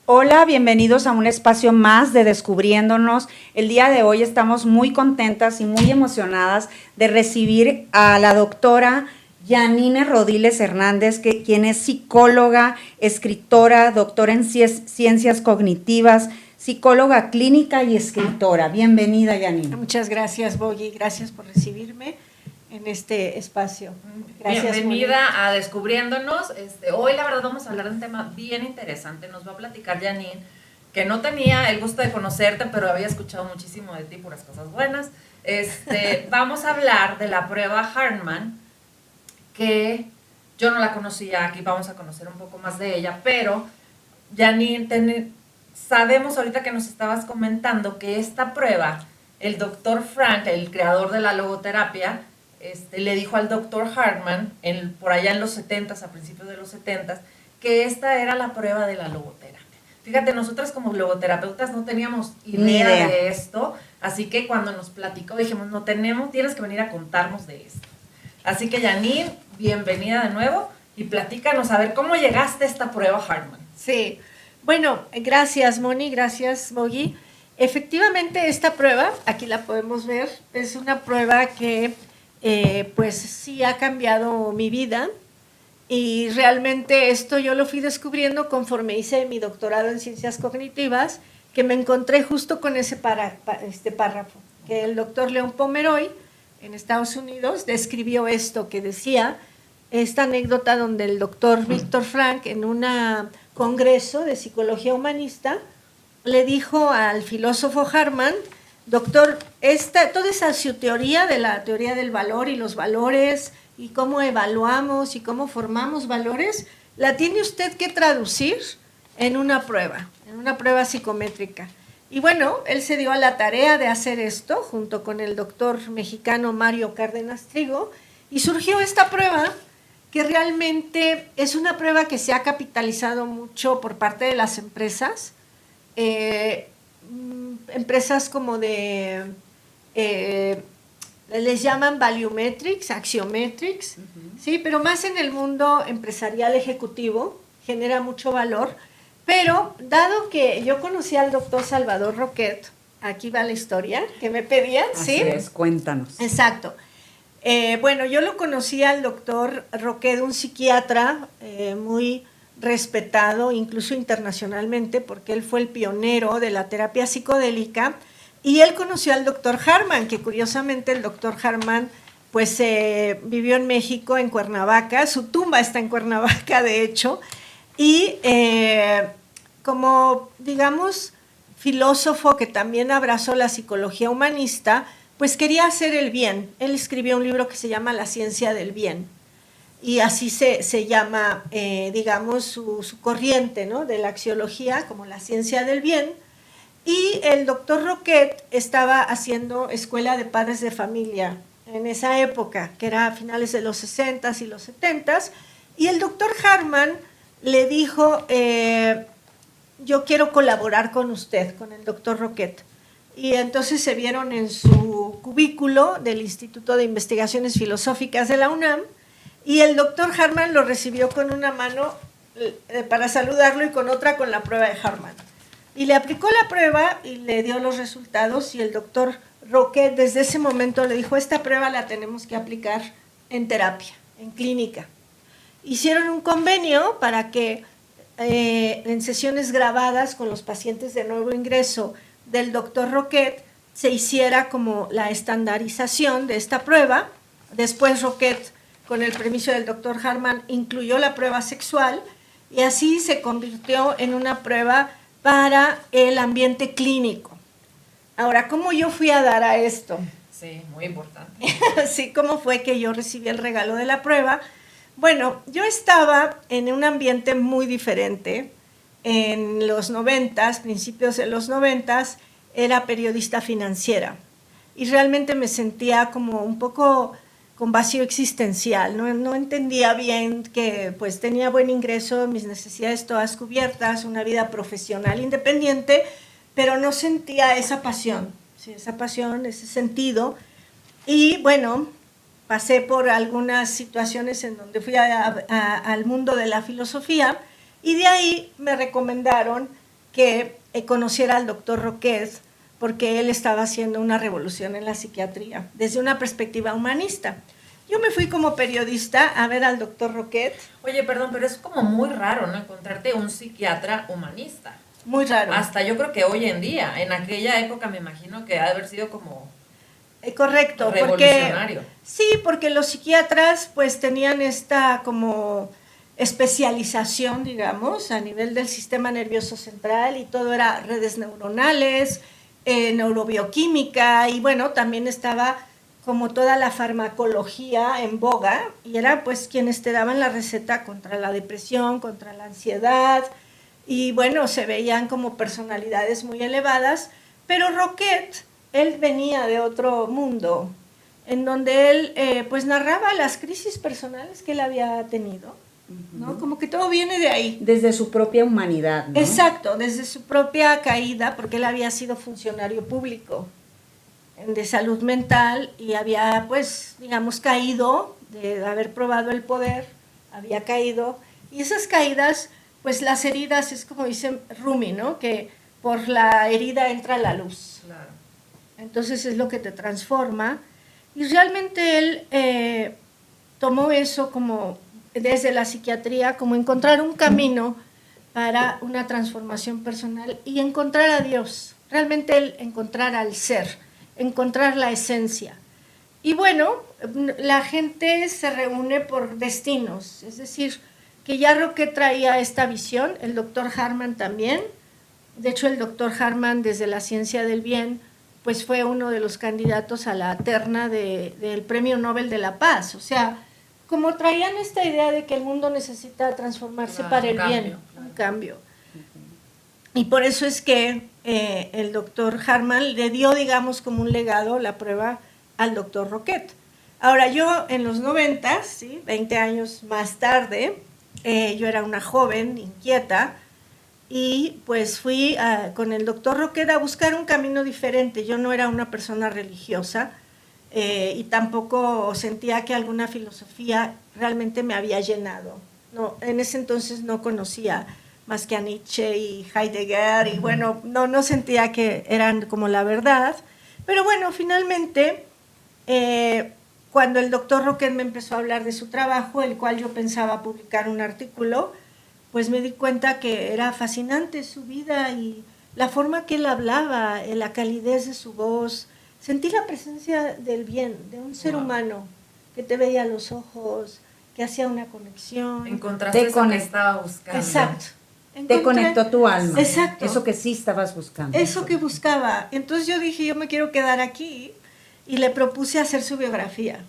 Hola, bienvenidos a un espacio más de Descubriéndonos. El día de hoy estamos muy contentas y muy emocionadas de recibir a la doctora Yanine Rodiles Hernández, quien es psicóloga, escritora, doctora en ciencias cognitivas, psicóloga clínica y escritora. Bienvenida, Yanine. Muchas gracias, Boyi. Gracias por recibirme en este espacio. Gracias, bienvenida Moni. A Descubriéndonos. Hoy la verdad vamos a hablar de un tema bien interesante. Nos va a platicar Yanine, que no tenía el gusto de conocerte, pero había escuchado muchísimo de ti, puras cosas buenas. Vamos a hablar de la prueba Hartman, que yo no la conocía. Aquí vamos a conocer un poco más de ella, pero Yanine, sabemos ahorita que nos estabas comentando que esta prueba, el doctor Frank, el creador de la logoterapia, le dijo al doctor Hartman, por allá en los 70s, a principios de los 70s, que esta era la prueba de la logoterapia. Fíjate, nosotras como logoterapeutas no teníamos idea de esto, así que cuando nos platicó dijimos, tienes que venir a contarnos de esto. Así que Yanine, bienvenida de nuevo y platícanos a ver cómo llegaste a esta prueba Hartman. Sí, bueno, gracias Moni, gracias Boyi. Efectivamente esta prueba, aquí la podemos ver, es una prueba que pues sí ha cambiado mi vida y realmente esto yo lo fui descubriendo conforme hice mi doctorado en ciencias cognitivas, que me encontré justo con ese párrafo, que el doctor León Pomeroy en Estados Unidos describió esto, que decía, esta anécdota donde el doctor Víctor Frank en un congreso de psicología humanista le dijo al filósofo Hartman, doctor, toda esa su teoría de la teoría del valor y los valores y cómo evaluamos y cómo formamos valores, la tiene usted que traducir en una prueba psicométrica. Y bueno, él se dio a la tarea de hacer esto junto con el doctor mexicano Mario Cárdenas Trigo y surgió esta prueba que realmente es una prueba que se ha capitalizado mucho por parte de las empresas, empresas como les llaman Valuemetrics, Axiometrics, ¿sí? Pero más en el mundo empresarial ejecutivo, genera mucho valor, pero dado que yo conocí al doctor Salvador Roquet, aquí va la historia que me pedían, ¿sí? Así es, cuéntanos. Exacto. Bueno, yo lo conocí al doctor Roquet, un psiquiatra muy respetado, incluso internacionalmente, porque él fue el pionero de la terapia psicodélica, y él conoció al doctor Hartman, que curiosamente el doctor Hartman pues vivió en México, en Cuernavaca, su tumba está en Cuernavaca, de hecho, y como, digamos, filósofo que también abrazó la psicología humanista, pues quería hacer el bien. Él escribió un libro que se llama La ciencia del bien, y así se llama, digamos, su corriente, ¿no?, de la axiología, como la ciencia del bien. Y el doctor Roquet estaba haciendo escuela de padres de familia en esa época, que era a finales de los 60s y los 70s, y el doctor Hartman le dijo, yo quiero colaborar con usted, con el doctor Roquet. Y entonces se vieron en su cubículo del Instituto de Investigaciones Filosóficas de la UNAM, y el doctor Hartman lo recibió con una mano para saludarlo y con otra con la prueba de Hartman. Y le aplicó la prueba y le dio los resultados, y el doctor Roquet desde ese momento le dijo, esta prueba la tenemos que aplicar en terapia, en clínica. Hicieron un convenio para que en sesiones grabadas con los pacientes de nuevo ingreso del doctor Roquet se hiciera como la estandarización de esta prueba. Después Roquet, con el permiso del doctor Hartman, incluyó la prueba sexual, y así se convirtió en una prueba para el ambiente clínico. Ahora, ¿cómo yo fui a dar a esto? Sí, muy importante. Sí, ¿cómo fue que yo recibí el regalo de la prueba? Bueno, yo estaba en un ambiente muy diferente. En los 90s, principios de los 90s, era periodista financiera y realmente me sentía como un poco con vacío existencial, no entendía bien que pues tenía buen ingreso, mis necesidades todas cubiertas, una vida profesional independiente, pero no sentía esa pasión, ¿sí? Ese sentido. Y bueno, pasé por algunas situaciones en donde fui al mundo de la filosofía, y de ahí me recomendaron que conociera al doctor Roquet, porque él estaba haciendo una revolución en la psiquiatría, desde una perspectiva humanista. Yo me fui como periodista a ver al doctor Roquet. Oye, perdón, pero es como muy raro, ¿no? Encontrarte un psiquiatra humanista. Muy raro. Hasta yo creo que hoy en día, en aquella época me imagino que ha de haber sido como Correcto, revolucionario. Porque los psiquiatras pues tenían esta como especialización, digamos, a nivel del sistema nervioso central, y todo era redes neuronales, neurobioquímica, y bueno, también estaba como toda la farmacología en boga, y era pues quienes te daban la receta contra la depresión, contra la ansiedad, y bueno, se veían como personalidades muy elevadas, pero Roquet, él venía de otro mundo, en donde él pues narraba las crisis personales que él había tenido, ¿no? Como que todo viene de ahí. Desde su propia humanidad, ¿no? Exacto, desde su propia caída, porque él había sido funcionario público de salud mental y había, pues, digamos, caído de haber probado el poder, había caído, y esas caídas, pues las heridas, es como dice Rumi, ¿no? Que por la herida entra la luz. Claro. Entonces es lo que te transforma, y realmente él tomó eso como desde la psiquiatría, como encontrar un camino para una transformación personal y encontrar a Dios, realmente él encontrar al ser, encontrar la esencia. Y bueno, la gente se reúne por destinos, es decir, que ya Roquet traía esta visión, el doctor Harman también. De hecho, el doctor Harman, desde la ciencia del bien, pues fue uno de los candidatos a la terna del Premio Nobel de la Paz. O sea, como traían esta idea de que el mundo necesita transformarse para el bien, un cambio. Y por eso es que el doctor Harman le dio, digamos, como un legado, la prueba, al doctor Roquet. Ahora, yo en los 90, ¿sí? 20 años más tarde, yo era una joven inquieta, y pues fui con el doctor Roquet a buscar un camino diferente. Yo no era una persona religiosa y tampoco sentía que alguna filosofía realmente me había llenado. No, en ese entonces no conocía más que a Nietzsche y Heidegger, y bueno, no sentía que eran como la verdad. Pero bueno, finalmente, cuando el doctor Roquet me empezó a hablar de su trabajo, el cual yo pensaba publicar un artículo, pues me di cuenta que era fascinante su vida y la forma que él hablaba, la calidez de su voz. Sentí la presencia del bien, de un ser humano que te veía a los ojos, que hacía una conexión. Encontraste eso que estaba buscando. Exacto. Te conectó tu alma. Exacto. Eso que sí estabas buscando. Eso que buscaba. Entonces yo dije, yo me quiero quedar aquí, y le propuse hacer su biografía.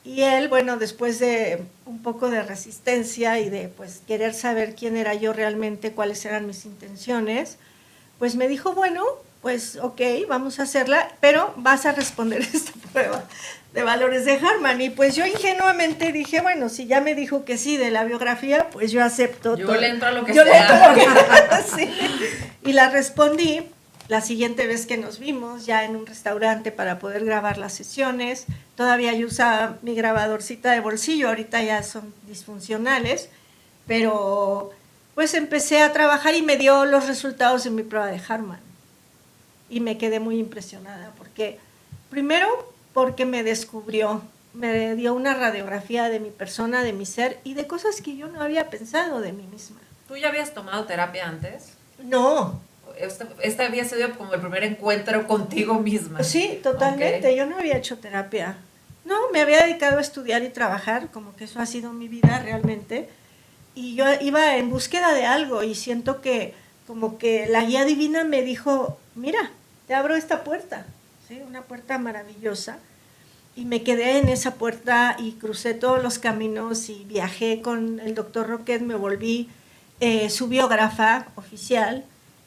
Y él, bueno, después de un poco de resistencia y de pues querer saber quién era yo realmente, cuáles eran mis intenciones, pues me dijo, bueno, pues ok, vamos a hacerla, pero vas a responder esta prueba de valores de Harman. Y pues yo ingenuamente dije, bueno, si ya me dijo que sí de la biografía, pues yo acepto. Yo todo. le entro a lo que yo sea. Le entro a lo que sí. Y la respondí la siguiente vez que nos vimos, ya en un restaurante para poder grabar las sesiones. Todavía yo usaba mi grabadorcita de bolsillo, ahorita ya son disfuncionales, pero pues empecé a trabajar y me dio los resultados de mi prueba de Harman. Y me quedé muy impresionada, primero porque me descubrió, me dio una radiografía de mi persona, de mi ser y de cosas que yo no había pensado de mí misma. ¿Tú ya habías tomado terapia antes? No. Este había sido como el primer encuentro contigo misma. Sí, totalmente. Okay. Yo no había hecho terapia. No, me había dedicado a estudiar y trabajar, como que eso ha sido mi vida realmente. Y yo iba en búsqueda de algo y siento que como que la guía divina me dijo, mira, te abro esta puerta, ¿sí? Una puerta maravillosa. Y me quedé en esa puerta y crucé todos los caminos y viajé con el doctor Roquet, me volví su biógrafa oficial.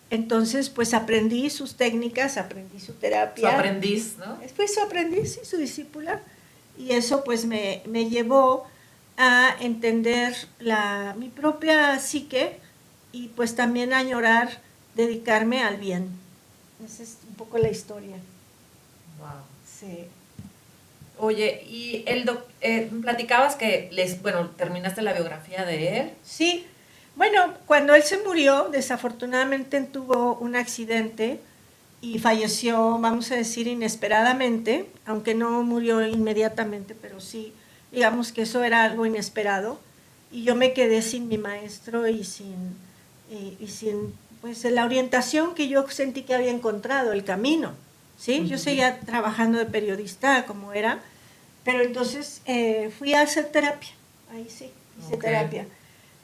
Entonces, pues aprendí sus técnicas, aprendí su terapia. Su aprendiz, ¿no? Pues su aprendiz y su discípula. Y eso pues me llevó a entender mi propia psique y pues también a añorar dedicarme al bien. Esa es un poco la historia. Wow. Sí. Oye, y platicabas que terminaste la biografía de él. Sí, Bueno, cuando él se murió, desafortunadamente tuvo un accidente y falleció, vamos a decir, inesperadamente, aunque no murió inmediatamente, pero sí, digamos que eso era algo inesperado. Y yo me quedé sin mi maestro y sin pues, la orientación que yo sentí que había encontrado, el camino. ¿Sí? Yo seguía trabajando de periodista como era, pero entonces fui a hacer terapia, ahí sí, hice terapia.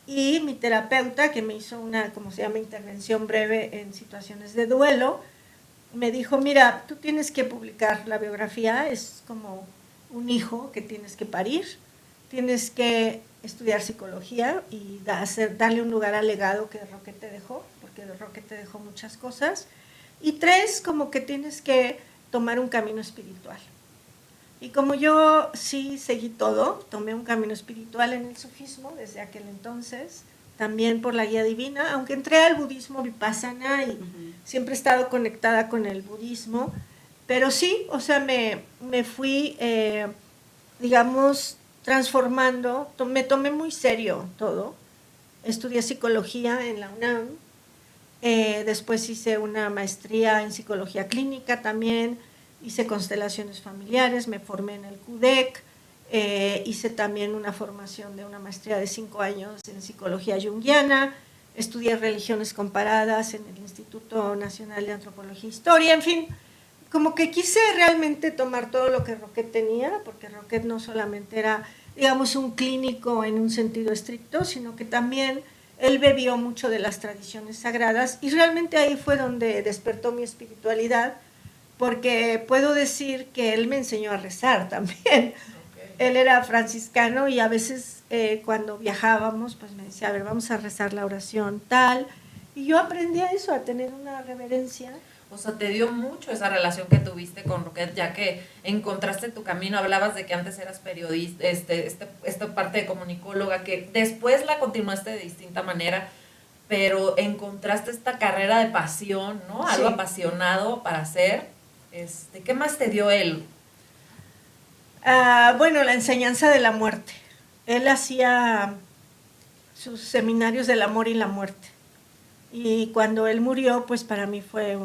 Y mi terapeuta, que me hizo una, como se llama, intervención breve en situaciones de duelo, me dijo, mira, tú tienes que publicar la biografía, es como un hijo que tienes que parir, tienes que estudiar psicología y darle un lugar al legado que Roquet te dejó, porque Roquet te dejó muchas cosas. Y 3, como que tienes que tomar un camino espiritual. Y como yo sí seguí todo, tomé un camino espiritual en el sufismo desde aquel entonces, también por la guía divina, aunque entré al budismo vipassana y siempre he estado conectada con el budismo, pero sí, o sea, me fui, digamos, transformando, me tomé muy serio todo. Estudié psicología en la UNAM, después hice una maestría en psicología clínica también, hice constelaciones familiares, me formé en el CUDEC, hice también una formación de una maestría de 5 años en psicología junguiana, estudié religiones comparadas en el Instituto Nacional de Antropología e Historia, en fin, como que quise realmente tomar todo lo que Roquet tenía, porque Roquet no solamente era, digamos, un clínico en un sentido estricto, sino que también él bebió mucho de las tradiciones sagradas y realmente ahí fue donde despertó mi espiritualidad, porque puedo decir que él me enseñó a rezar también. Él era franciscano y a veces cuando viajábamos, pues me decía, a ver, vamos a rezar la oración tal, y yo aprendí a eso, a tener una reverencia. O sea, te dio mucho esa relación que tuviste con Roquet, ya que encontraste tu camino. Hablabas de que antes eras periodista, esta parte de comunicóloga, que después la continuaste de distinta manera, pero encontraste esta carrera de pasión, ¿no? Algo apasionado para hacer. ¿Qué más te dio él? Bueno, la enseñanza de la muerte. Él hacía sus seminarios del amor y la muerte. Y cuando él murió, pues para mí fue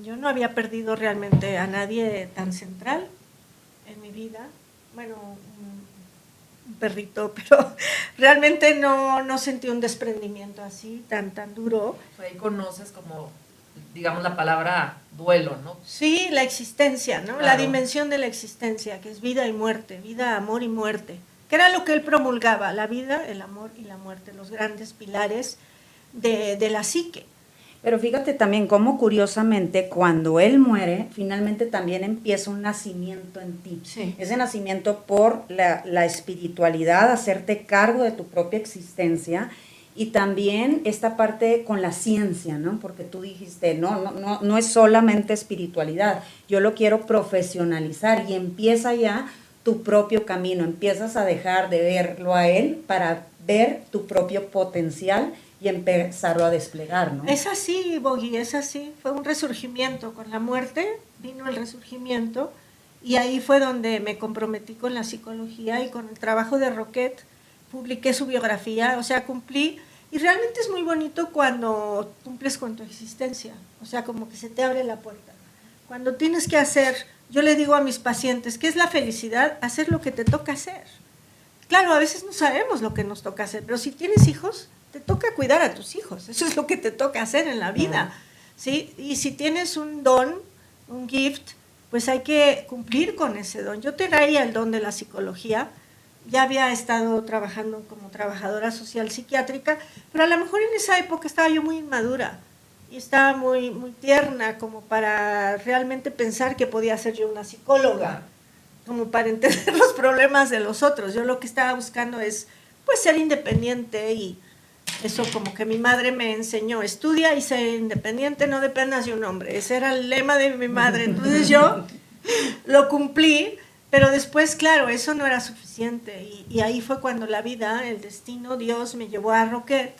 yo no había perdido realmente a nadie tan central en mi vida. Bueno, un perrito, pero realmente no sentí un desprendimiento así, tan duro. Ahí conoces como, digamos, la palabra duelo, ¿no? Sí, la existencia, ¿no? Claro. La dimensión de la existencia, que es vida y muerte, vida, amor y muerte, que era lo que él promulgaba, la vida, el amor y la muerte, los grandes pilares de la psique. Pero fíjate también cómo curiosamente cuando él muere, finalmente también empieza un nacimiento en ti. Sí. Ese nacimiento por la espiritualidad, hacerte cargo de tu propia existencia y también esta parte con la ciencia, ¿no? Porque tú dijiste, no es solamente espiritualidad, yo lo quiero profesionalizar y empieza ya tu propio camino, empiezas a dejar de verlo a él para ver tu propio potencial y empezarlo a desplegar, ¿no? Es así, Bogui, es así. Fue un resurgimiento. Con la muerte vino el resurgimiento y ahí fue donde me comprometí con la psicología y con el trabajo de Roquet. Publiqué su biografía, o sea, cumplí. Y realmente es muy bonito cuando cumples con tu existencia. O sea, como que se te abre la puerta. Cuando tienes que hacer, yo le digo a mis pacientes, ¿qué es la felicidad? Hacer lo que te toca hacer. Claro, a veces no sabemos lo que nos toca hacer, pero si tienes hijos, te toca cuidar a tus hijos, eso es lo que te toca hacer en la vida, ¿sí? Y si tienes un don, un gift, pues hay que cumplir con ese don. Yo traía el don de la psicología, ya había estado trabajando como trabajadora social psiquiátrica, pero a lo mejor en esa época estaba yo muy inmadura y estaba muy tierna como para realmente pensar que podía ser yo una psicóloga, como para entender los problemas de los otros. Yo lo que estaba buscando es pues ser independiente y eso como que mi madre me enseñó, estudia y sé independiente, no dependas de un hombre. Ese era el lema de mi madre. Entonces yo lo cumplí, pero después, claro, eso no era suficiente. Y ahí fue cuando la vida, el destino, Dios me llevó a Roquet.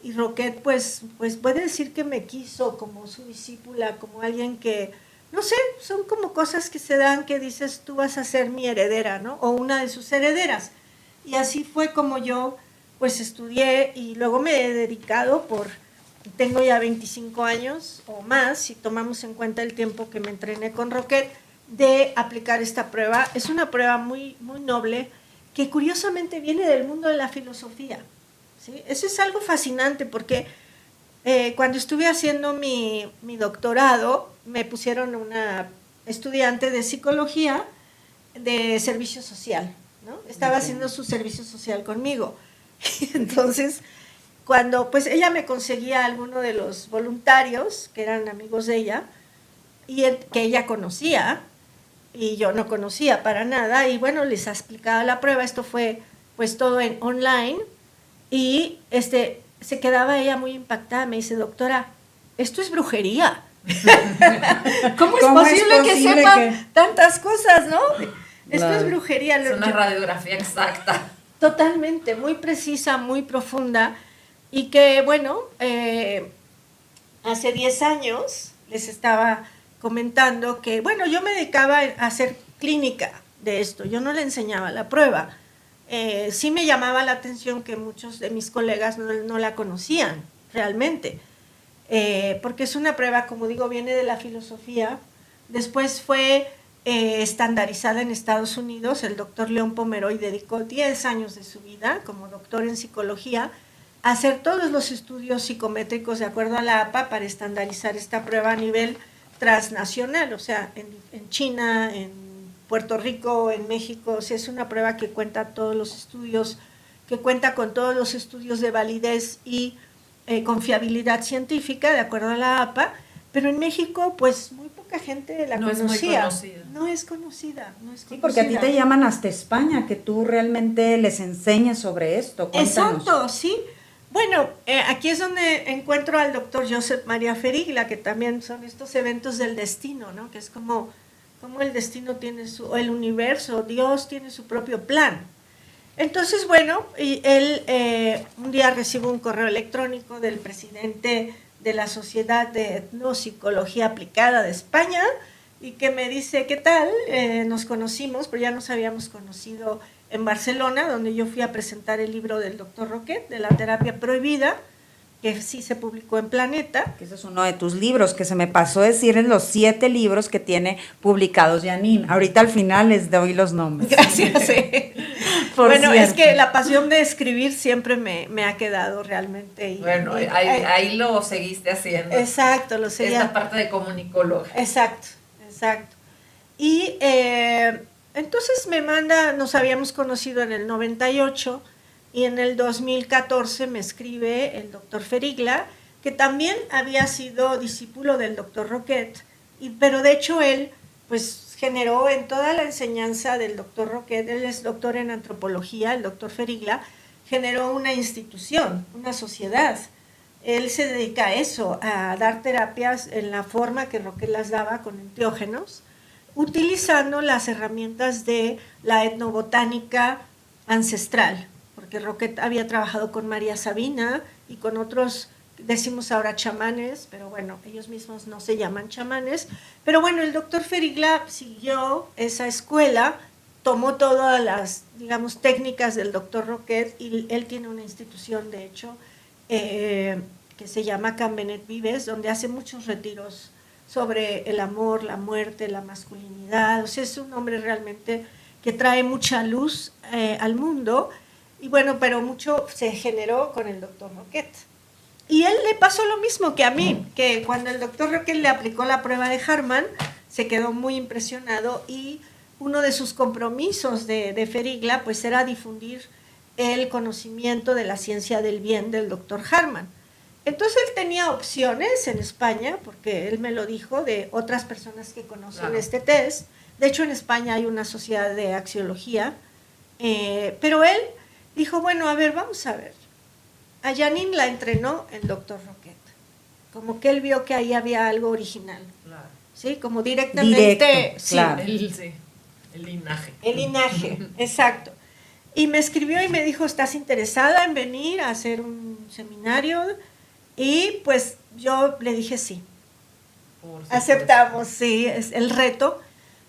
Y Roquet, pues puede decir que me quiso como su discípula, como alguien que, no sé, son como cosas que se dan que dices, tú vas a ser mi heredera, ¿no? O una de sus herederas. Y así fue como yo pues estudié y luego me he dedicado tengo ya 25 años o más, si tomamos en cuenta el tiempo que me entrené con Roquet, de aplicar esta prueba. Es una prueba muy, muy noble que curiosamente viene del mundo de la filosofía, ¿sí? Eso es algo fascinante porque cuando estuve haciendo mi doctorado, me pusieron una estudiante de psicología de servicio social, ¿no? Estaba haciendo su servicio social conmigo. Entonces, cuando pues ella me conseguía a alguno de los voluntarios, que eran amigos de ella, y que ella conocía, y yo no conocía para nada, y bueno, les explicaba la prueba. Esto fue pues todo en online, y se quedaba ella muy impactada. Me dice: doctora, esto es brujería. ¿Cómo es posible que sepan tantas cosas, no? Esto es brujería. Es una radiografía exacta. Totalmente, muy precisa, muy profunda, y que bueno, hace 10 años les estaba comentando que, bueno, yo me dedicaba a hacer clínica de esto, yo no le enseñaba la prueba. Sí me llamaba la atención que muchos de mis colegas no la conocían realmente, porque es una prueba, como digo, viene de la filosofía. Después fue estandarizada en Estados Unidos. El doctor León Pomeroy dedicó 10 años de su vida como doctor en psicología a hacer todos los estudios psicométricos de acuerdo a la APA para estandarizar esta prueba a nivel transnacional, o sea, en China, en Puerto Rico, en México. O sea, es una prueba que cuenta con todos los estudios de validez y confiabilidad científica de acuerdo a la APA, pero en México pues muy poca gente la conocía. No es conocida. Sí, porque a ti te llaman hasta España, que tú realmente les enseñes sobre esto. Cuéntanos. Exacto, sí. Bueno, aquí es donde encuentro al doctor Josep María Ferigla, que también son estos eventos del destino, ¿no? Que es como el destino tiene el universo, Dios tiene su propio plan. Entonces, bueno, y él un día recibo un correo electrónico del presidente de la Sociedad de Etnopsicología Aplicada de España, y que me dice: ¿qué tal? Nos conocimos, pero ya nos habíamos conocido en Barcelona, donde yo fui a presentar el libro del doctor Roquet, de la terapia prohibida, que sí se publicó en Planeta. Ese es uno de tus libros, que se me pasó decirles los 7 libros que tiene publicados Janine. Ahorita al final les doy los nombres. Gracias. Bueno, es que la pasión de escribir siempre me ha quedado realmente. Bueno, ahí lo seguiste haciendo. Exacto, lo seguía. Esta parte de comunicóloga. Exacto. Y entonces nos habíamos conocido en el 98, y en el 2014 me escribe el doctor Ferigla, que también había sido discípulo del doctor Roquet, pero de hecho él pues generó en toda la enseñanza del doctor Roquet. Él es doctor en antropología, el doctor Ferigla, generó una institución, una sociedad. Él se dedica a eso, a dar terapias en la forma que Roquet las daba, con enteógenos, utilizando las herramientas de la etnobotánica ancestral, porque Roquet había trabajado con María Sabina y con otros, decimos ahora chamanes, pero bueno, ellos mismos no se llaman chamanes. Pero bueno, el doctor Ferigla siguió esa escuela, tomó todas las, digamos, técnicas del doctor Roquet, y él tiene una institución, de hecho, que se llama Can Benet Vives, donde hace muchos retiros sobre el amor, la muerte, la masculinidad. O sea, es un hombre realmente que trae mucha luz al mundo. Y bueno, pero mucho se generó con el doctor Roquet. Y él le pasó lo mismo que a mí, que cuando el doctor Roquet le aplicó la prueba de Harman, se quedó muy impresionado, y uno de sus compromisos de Ferigla pues era difundir el conocimiento de la ciencia del bien del doctor Harman. Entonces él tenía opciones en España, porque él me lo dijo, de otras personas que conocen este test. De hecho, en España hay una sociedad de axiología, pero él dijo: bueno, a ver, vamos a ver. A Janine la entrenó el doctor Roquet, como que él vio que ahí había algo original, claro. ¿Sí? Como directamente. Sí, claro. El linaje. El linaje, exacto. Y me escribió y me dijo: ¿estás interesada en venir a hacer un seminario? Y pues yo le dije sí. Aceptamos, sí, es el reto.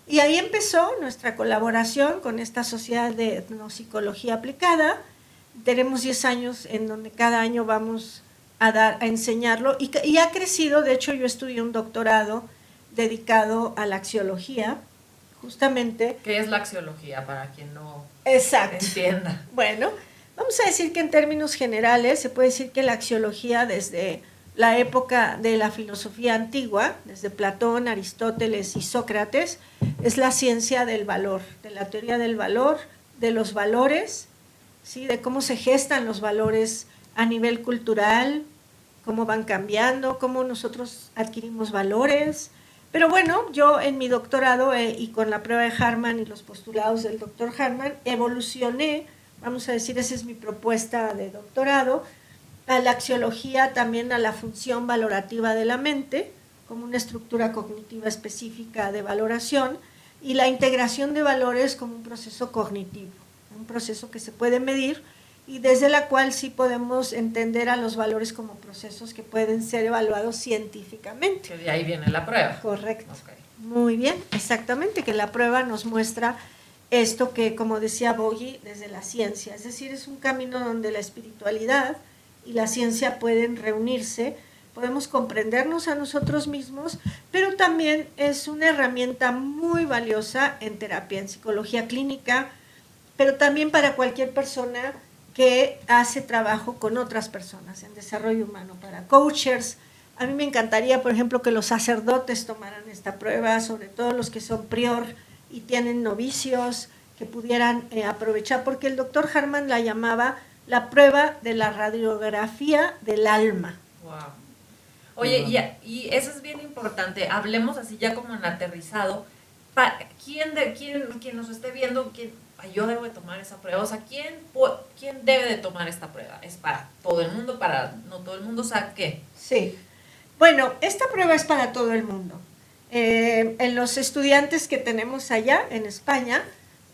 Y ahí empezó nuestra colaboración con esta sociedad de etnopsicología aplicada, tenemos 10 años en donde cada año vamos a enseñarlo y ha crecido. De hecho, yo estudié un doctorado dedicado a la axiología, justamente. ¿Qué es la axiología para quien no Exacto. entienda? Bueno, vamos a decir que en términos generales se puede decir que la axiología desde la época de la filosofía antigua, desde Platón, Aristóteles y Sócrates, es la ciencia del valor, de la teoría del valor, de los valores, ¿sí? De cómo se gestan los valores a nivel cultural, cómo van cambiando, cómo nosotros adquirimos valores. Pero bueno, yo en mi doctorado y con la prueba de Harman y los postulados del doctor Harman, evolucioné, vamos a decir, esa es mi propuesta de doctorado, a la axiología, también a la función valorativa de la mente, como una estructura cognitiva específica de valoración, y la integración de valores como un proceso cognitivo, un proceso que se puede medir y desde la cual sí podemos entender a los valores como procesos que pueden ser evaluados científicamente. Que de ahí viene la prueba. Correcto. Okay. Muy bien, exactamente, que la prueba nos muestra esto que, como decía Bogi, desde la ciencia, es decir, es un camino donde la espiritualidad y la ciencia pueden reunirse, podemos comprendernos a nosotros mismos, pero también es una herramienta muy valiosa en terapia, en psicología clínica, pero también para cualquier persona que hace trabajo con otras personas en desarrollo humano, para coaches. A mí me encantaría, por ejemplo, que los sacerdotes tomaran esta prueba, sobre todo los que son prior y tienen novicios, que pudieran aprovechar, porque el doctor Harman la llamaba la prueba de la radiografía del alma. Wow. Oye, y eso es bien importante. Hablemos así ya como en aterrizado. ¿Quién nos esté viendo, yo debo de tomar esa prueba? O sea, ¿quién debe de tomar esta prueba? ¿Es para todo el mundo? ¿No todo el mundo sabe qué? Sí. Bueno, esta prueba es para todo el mundo. En los estudiantes que tenemos allá en España,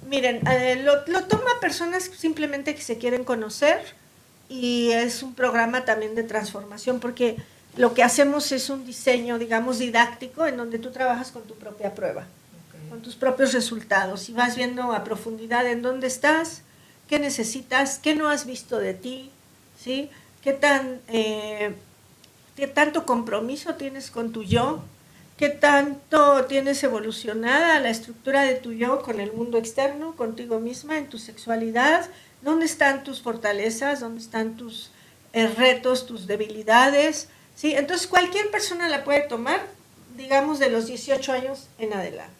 miren, lo toma personas simplemente que se quieren conocer y es un programa también de transformación porque lo que hacemos es un diseño, digamos, didáctico en donde tú trabajas con tu propia prueba, okay, con tus propios resultados y vas viendo a profundidad en dónde estás, qué necesitas, qué no has visto de ti, ¿sí? Qué tanto compromiso tienes con tu yo, qué tanto tienes evolucionada la estructura de tu yo con el mundo externo, contigo misma, en tu sexualidad, dónde están tus fortalezas, dónde están tus retos, tus debilidades, ¿sí? Entonces cualquier persona la puede tomar, digamos, de los 18 años en adelante.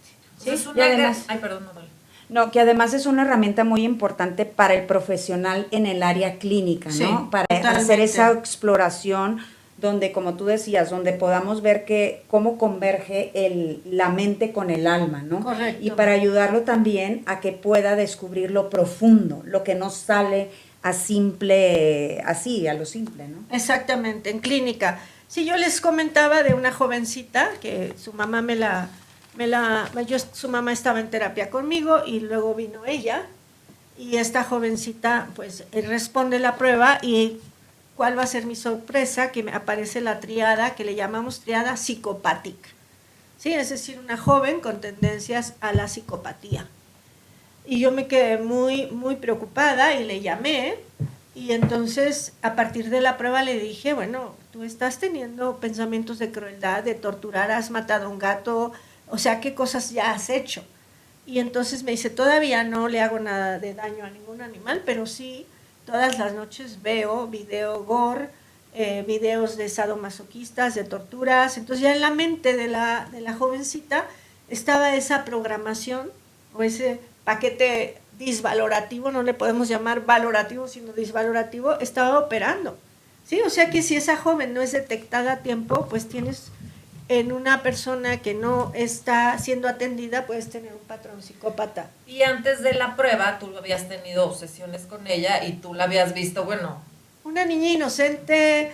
¿Sí? Es una Ay, perdón, no, dale. No, que además es una herramienta muy importante para el profesional en el área clínica, ¿no? Sí, para totalmente. Hacer esa exploración donde, como tú decías, donde podamos ver cómo converge la mente con el alma, ¿no? Correcto. Y para ayudarlo también a que pueda descubrir lo profundo, lo que no sale a lo simple, ¿no? Exactamente, en clínica. Sí, yo les comentaba de una jovencita que su mamá su mamá estaba en terapia conmigo y luego vino ella y esta jovencita pues responde la prueba y ¿cuál va a ser mi sorpresa? Que me aparece la triada, que le llamamos triada psicopática. ¿Sí? Es decir, una joven con tendencias a la psicopatía. Y yo me quedé muy, muy preocupada y le llamé. Y entonces, a partir de la prueba le dije, bueno, tú estás teniendo pensamientos de crueldad, de torturar, has matado a un gato, o sea, ¿qué cosas ya has hecho? Y entonces me dice, todavía no le hago nada de daño a ningún animal, pero sí, todas las noches veo video gore, videos de sadomasoquistas, de torturas. Entonces ya en la mente de la jovencita estaba esa programación o ese paquete disvalorativo, no le podemos llamar valorativo, sino disvalorativo, estaba operando. ¿Sí? O sea que si esa joven no es detectada a tiempo, pues tienes en una persona que no está siendo atendida, puedes tener un patrón psicópata. Y antes de la prueba, tú habías tenido sesiones con ella y tú la habías visto, bueno... Una niña inocente,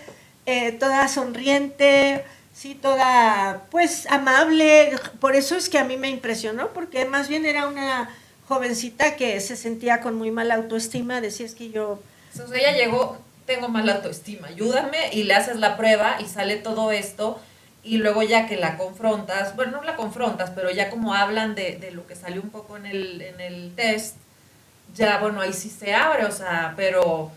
toda sonriente, sí, toda, pues, amable. Por eso es que a mí me impresionó, porque más bien era una jovencita que se sentía con muy mala autoestima, decía, es que yo... O sea, ella llegó, tengo mala autoestima, ayúdame, y le haces la prueba y sale todo esto... Y luego ya que la confrontas, bueno, no la confrontas, pero ya como hablan de lo que salió un poco en el test, ya, bueno, ahí sí se abre, o sea, pero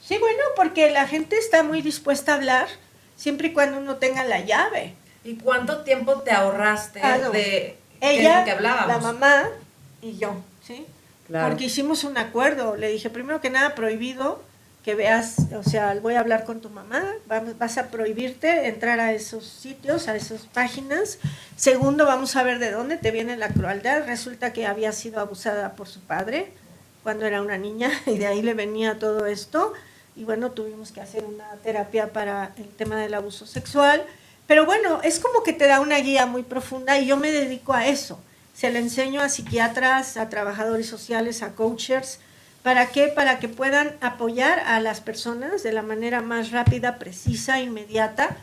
Sí, bueno, porque la gente está muy dispuesta a hablar siempre y cuando uno tenga la llave. ¿Y cuánto tiempo te ahorraste No. de Ella, que hablábamos? la mamá y yo, ¿sí? Claro. Porque hicimos un acuerdo. Le dije, primero que nada, prohibido que veas, o sea, voy a hablar con tu mamá, vas a prohibirte entrar a esos sitios, a esas páginas. Segundo, vamos a ver de dónde te viene la crueldad. Resulta que había sido abusada por su padre cuando era una niña y de ahí le venía todo esto. Y bueno, tuvimos que hacer una terapia para el tema del abuso sexual. Pero bueno, es como que te da una guía muy profunda y yo me dedico a eso. Se le enseño a psiquiatras, a trabajadores sociales, a coaches. ¿Para qué? Para que puedan apoyar a las personas de la manera más rápida, precisa, inmediata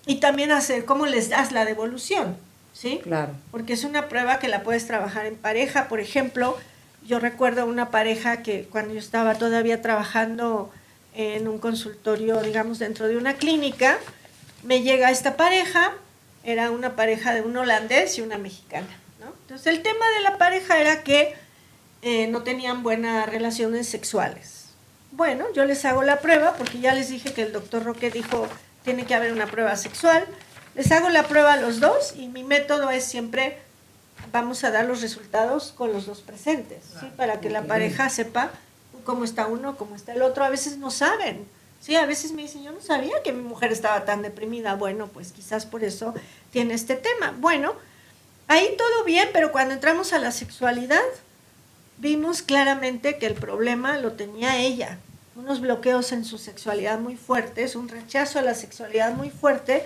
y también hacer cómo les das la devolución, ¿sí? Claro. Porque es una prueba que la puedes trabajar en pareja. Por ejemplo, yo recuerdo una pareja que cuando yo estaba todavía trabajando en un consultorio, digamos, dentro de una clínica, me llega esta pareja, era una pareja de un holandés y una mexicana, ¿no? Entonces el tema de la pareja era que no tenían buenas relaciones sexuales. Bueno, yo les hago la prueba, porque ya les dije que el doctor Roque dijo, tiene que haber una prueba sexual. Les hago la prueba a los dos y mi método es siempre, vamos a dar los resultados con los dos presentes, ¿sí? Para que la pareja sepa cómo está uno, cómo está el otro. A veces no saben, ¿sí? A veces me dicen, yo no sabía que mi mujer estaba tan deprimida. Bueno, pues quizás por eso tiene este tema. Bueno, ahí todo bien, pero cuando entramos a la sexualidad, vimos claramente que el problema lo tenía ella, unos bloqueos en su sexualidad muy fuertes, un rechazo a la sexualidad muy fuerte,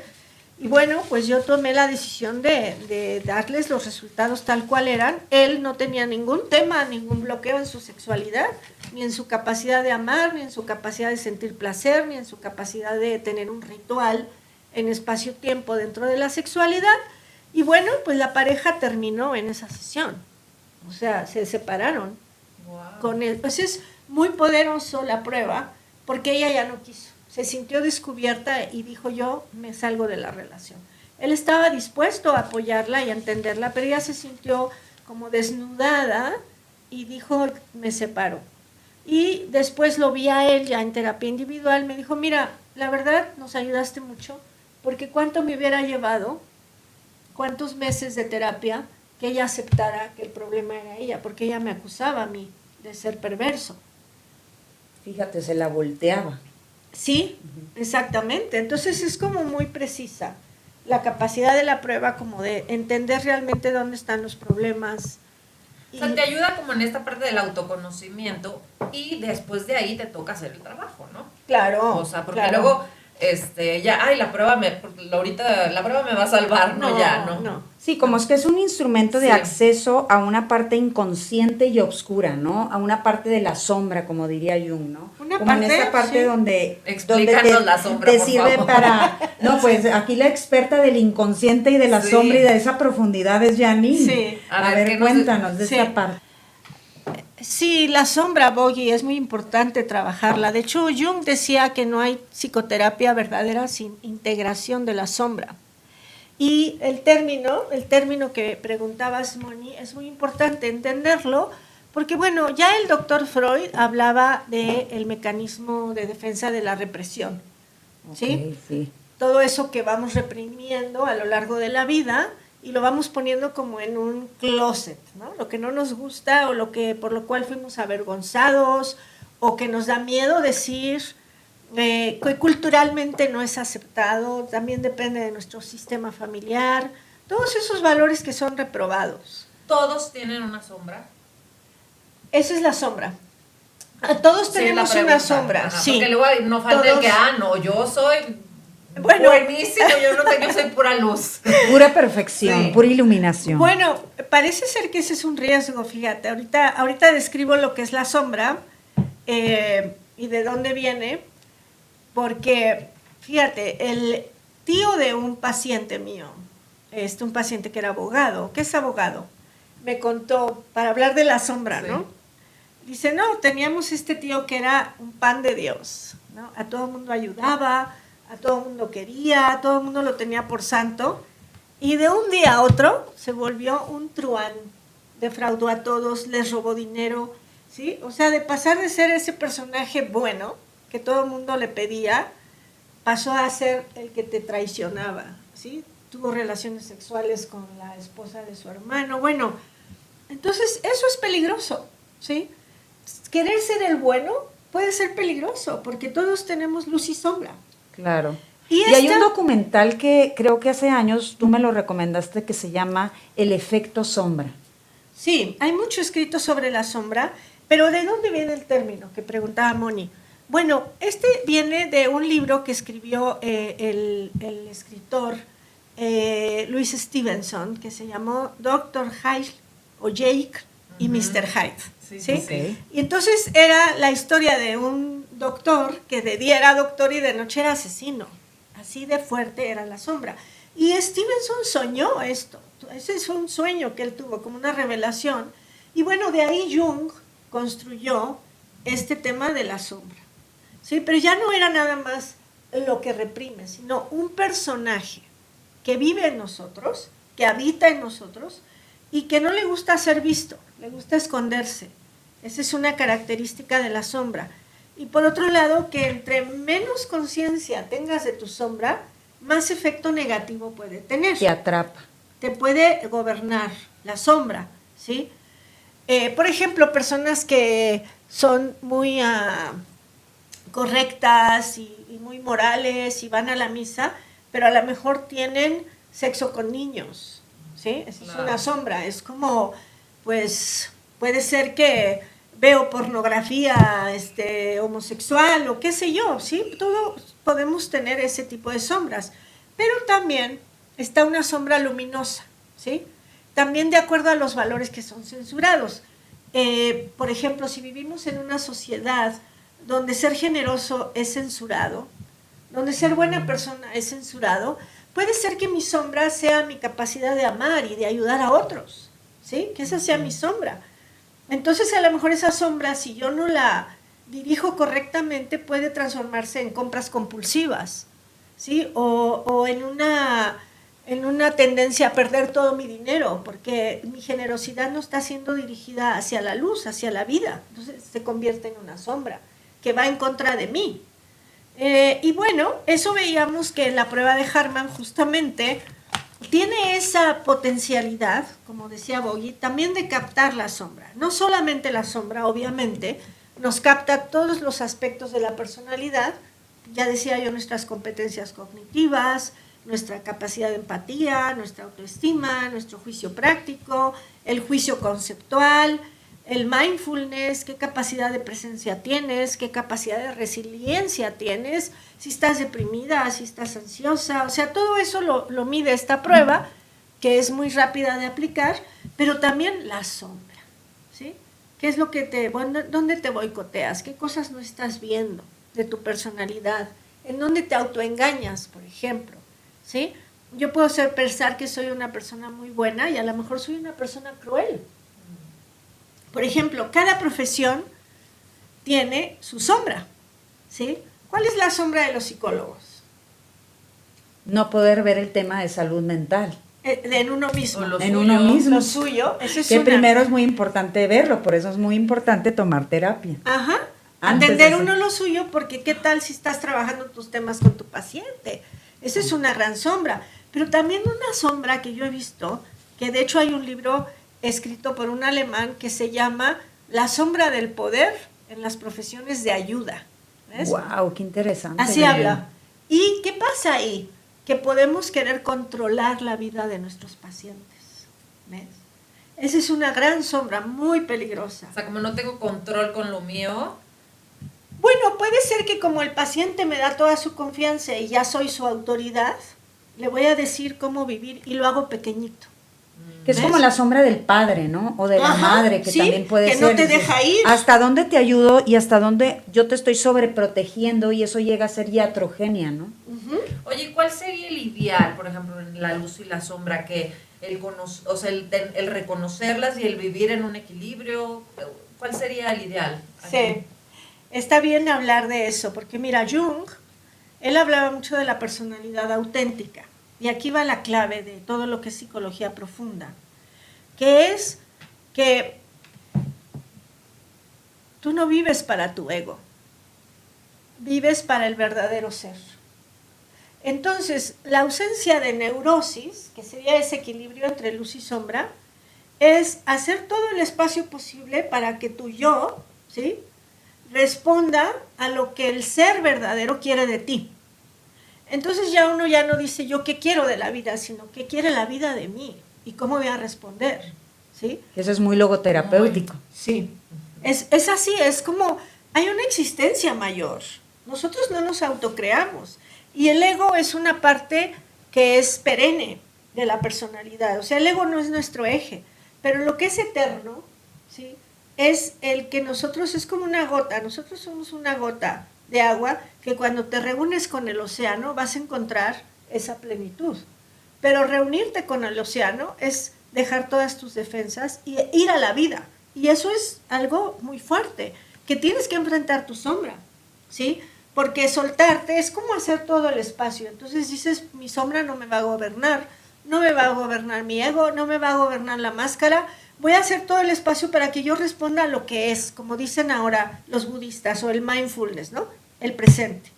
y bueno, pues yo tomé la decisión de darles los resultados tal cual eran. Él no tenía ningún tema, ningún bloqueo en su sexualidad, ni en su capacidad de amar, ni en su capacidad de sentir placer, ni en su capacidad de tener un ritual en espacio-tiempo dentro de la sexualidad, y bueno, pues la pareja terminó en esa sesión. O sea, se separaron. Wow. Con él. Pues es muy poderoso la prueba, porque ella ya no quiso. Se sintió descubierta y dijo, yo me salgo de la relación. Él estaba dispuesto a apoyarla y a entenderla, pero ella se sintió como desnudada y dijo, me separo. Y después lo vi a él ya en terapia individual, me dijo, mira, la verdad nos ayudaste mucho, porque cuánto me hubiera llevado, cuántos meses de terapia, que ella aceptara que el problema era ella, porque ella me acusaba a mí de ser perverso. Fíjate, se la volteaba. Sí, exactamente. Entonces es como muy precisa la capacidad de la prueba, como de entender realmente dónde están los problemas. O sea, te ayuda como en esta parte del autoconocimiento y después de ahí te toca hacer el trabajo, ¿no? Claro. O sea, porque claro. luego ya, ay, ahorita la prueba me va a salvar, no, ya, no. Sí, como es que es un instrumento de Sí. acceso a una parte inconsciente y oscura, ¿no? A una parte de la sombra, como diría Jung, ¿no? Una como en parte, esa parte sí. donde Explícanos la sombra, te por sirve favor. para, no, pues aquí la experta del inconsciente y de la Sí. sombra y de esa profundidad es Janine. Sí. A ¿qué ver, nos- cuéntanos de Sí. esa parte. Sí, la sombra, Bogi, es muy importante trabajarla. De hecho, Jung decía que no hay psicoterapia verdadera sin integración de la sombra. Y el término que preguntabas, Moni, es muy importante entenderlo, porque bueno, ya el doctor Freud hablaba del mecanismo de defensa de la represión, ¿sí? Ok, sí. Todo eso que vamos reprimiendo a lo largo de la vida y lo vamos poniendo como en un closet, ¿no? Lo que no nos gusta o por lo cual fuimos avergonzados o que nos da miedo decir, que culturalmente no es aceptado, también depende de nuestro sistema familiar, todos esos valores que son reprobados. Todos tienen una sombra. Esa es la sombra. A todos Sí, tenemos la pregunta. una sombra, Ajá, sí. Porque luego no falta el Todos. que, no, yo soy Bueno. buenísimo, yo soy pura luz. Pura perfección, Sí. pura iluminación. Bueno, parece ser que ese es un riesgo, fíjate. Ahorita describo lo que es la sombra y de dónde viene, porque, fíjate, el tío de un paciente mío, un paciente que era abogado, ¿qué es abogado? Me contó, para hablar de la sombra, Sí. ¿no? Dice, no, teníamos este tío que era un pan de Dios, ¿no? A todo el mundo ayudaba, a todo el mundo quería, a todo el mundo lo tenía por santo, y de un día a otro se volvió un truán, defraudó a todos, les robó dinero, ¿sí? O sea, de pasar de ser ese personaje bueno, que todo el mundo le pedía, pasó a ser el que te traicionaba, ¿sí? Tuvo relaciones sexuales con la esposa de su hermano. Bueno, entonces eso es peligroso, ¿sí? Querer ser el bueno puede ser peligroso, porque todos tenemos luz y sombra. Claro. Y hay un documental que creo que hace años tú me lo recomendaste que se llama El efecto sombra. Sí, hay mucho escrito sobre la sombra, pero ¿de dónde viene el término? Que preguntaba Moni. Bueno, este viene de un libro que escribió el escritor Louis Stevenson, que se llamó Dr. Hyde o Jake y Mr. Hyde. ¿Sí? Okay. Y entonces era la historia de un doctor que de día era doctor y de noche era asesino. Así de fuerte era la sombra. Y Stevenson soñó esto. Ese es un sueño que él tuvo, como una revelación. Y bueno, de ahí Jung construyó este tema de la sombra. ¿Sí? Pero ya no era nada más lo que reprime, sino un personaje que vive en nosotros, que habita en nosotros y que no le gusta ser visto, le gusta esconderse. Esa es una característica de la sombra. Y por otro lado, que entre menos conciencia tengas de tu sombra, más efecto negativo puede tener. Te atrapa. Te puede gobernar la sombra, ¿sí? Por ejemplo, personas que son muy correctas y muy morales y van a la misa, pero a lo mejor tienen sexo con niños, ¿sí? Esa es una sombra. Es como, pues, puede ser que veo pornografía homosexual o qué sé yo, ¿sí? Todos podemos tener ese tipo de sombras, pero también está una sombra luminosa, ¿sí? También de acuerdo a los valores que son censurados. Por ejemplo, si vivimos en una sociedad donde ser generoso es censurado, donde ser buena persona es censurado, puede ser que mi sombra sea mi capacidad de amar y de ayudar a otros, ¿sí? Que esa sea mi sombra. Entonces, a lo mejor esa sombra, si yo no la dirijo correctamente, puede transformarse en compras compulsivas, ¿sí? O en una tendencia a perder todo mi dinero, porque mi generosidad no está siendo dirigida hacia la luz, hacia la vida. Entonces, se convierte en una sombra que va en contra de mí. Y bueno, eso veíamos que la prueba de Harman justamente tiene esa potencialidad, como decía Bogi, también de captar la sombra. No solamente la sombra, obviamente, nos capta todos los aspectos de la personalidad, ya decía yo, nuestras competencias cognitivas, nuestra capacidad de empatía, nuestra autoestima, nuestro juicio práctico, el juicio conceptual, el mindfulness, qué capacidad de presencia tienes, qué capacidad de resiliencia tienes, si estás deprimida, si estás ansiosa, o sea, todo eso lo mide esta prueba, que es muy rápida de aplicar, pero también la sombra, ¿sí? ¿Qué es lo que dónde te boicoteas? ¿Qué cosas no estás viendo de tu personalidad? ¿En dónde te autoengañas, por ejemplo? ¿Sí? Yo puedo pensar que soy una persona muy buena y a lo mejor soy una persona cruel. Por ejemplo, cada profesión tiene su sombra, ¿sí? ¿Cuál es la sombra de los psicólogos? No poder ver el tema de salud mental. En uno mismo. En uno mismo. Lo suyo. Eso es que primero es muy importante verlo, por eso es muy importante tomar terapia. Ajá. Atender uno lo suyo, porque ¿qué tal si estás trabajando tus temas con tu paciente? Esa es una gran sombra. Pero también una sombra que yo he visto, que de hecho hay un libro escrito por un alemán que se llama La sombra del poder en las profesiones de ayuda. ¿Ves? ¡Wow! ¡Qué interesante! Así habla. ¿Y qué pasa ahí? Que podemos querer controlar la vida de nuestros pacientes. ¿Ves? Esa es una gran sombra, muy peligrosa. O sea, como no tengo control con lo mío. Bueno, puede ser que como el paciente me da toda su confianza y ya soy su autoridad, le voy a decir cómo vivir y lo hago pequeñito. Que es como la sombra del padre, ¿no? O de la madre, que sí, también puede que ser. no te deja ir. ¿Hasta dónde te ayudo y hasta dónde yo te estoy sobreprotegiendo? Y eso llega a ser iatrogenia, ¿no? Oye, ¿cuál sería el ideal, por ejemplo, en la luz y la sombra? Que el reconocerlas y el vivir en un equilibrio, ¿cuál sería el ideal? Sí, está bien hablar de eso, porque mira, Jung, él hablaba mucho de la personalidad auténtica. Y aquí va la clave de todo lo que es psicología profunda, que es que tú no vives para tu ego. vives para el verdadero ser. Entonces, la ausencia de neurosis, que sería ese equilibrio entre luz y sombra, es hacer todo el espacio posible para que tu yo, ¿sí?, responda a lo que el ser verdadero quiere de ti. Entonces ya uno ya no dice yo qué quiero de la vida, sino qué quiere la vida de mí y cómo voy a responder, ¿sí? Eso es muy logoterapéutico. Sí, es así, es como hay una existencia mayor. Nosotros no nos autocreamos y el ego es una parte que es perenne de la personalidad. O sea, el ego no es nuestro eje, pero lo que es eterno, ¿sí?, es el que nosotros, es como una gota, nosotros somos una gota de agua que cuando te reúnes con el océano vas a encontrar esa plenitud. Pero reunirte con el océano es dejar todas tus defensas y ir a la vida. Y eso es algo muy fuerte, que tienes que enfrentar tu sombra, ¿sí? Porque soltarte es como hacer todo el espacio. Entonces dices, mi sombra no me va a gobernar, no me va a gobernar mi ego, no me va a gobernar la máscara. Voy a hacer todo el espacio para que yo responda a lo que es, como dicen ahora los budistas, o el mindfulness, ¿no? El presente.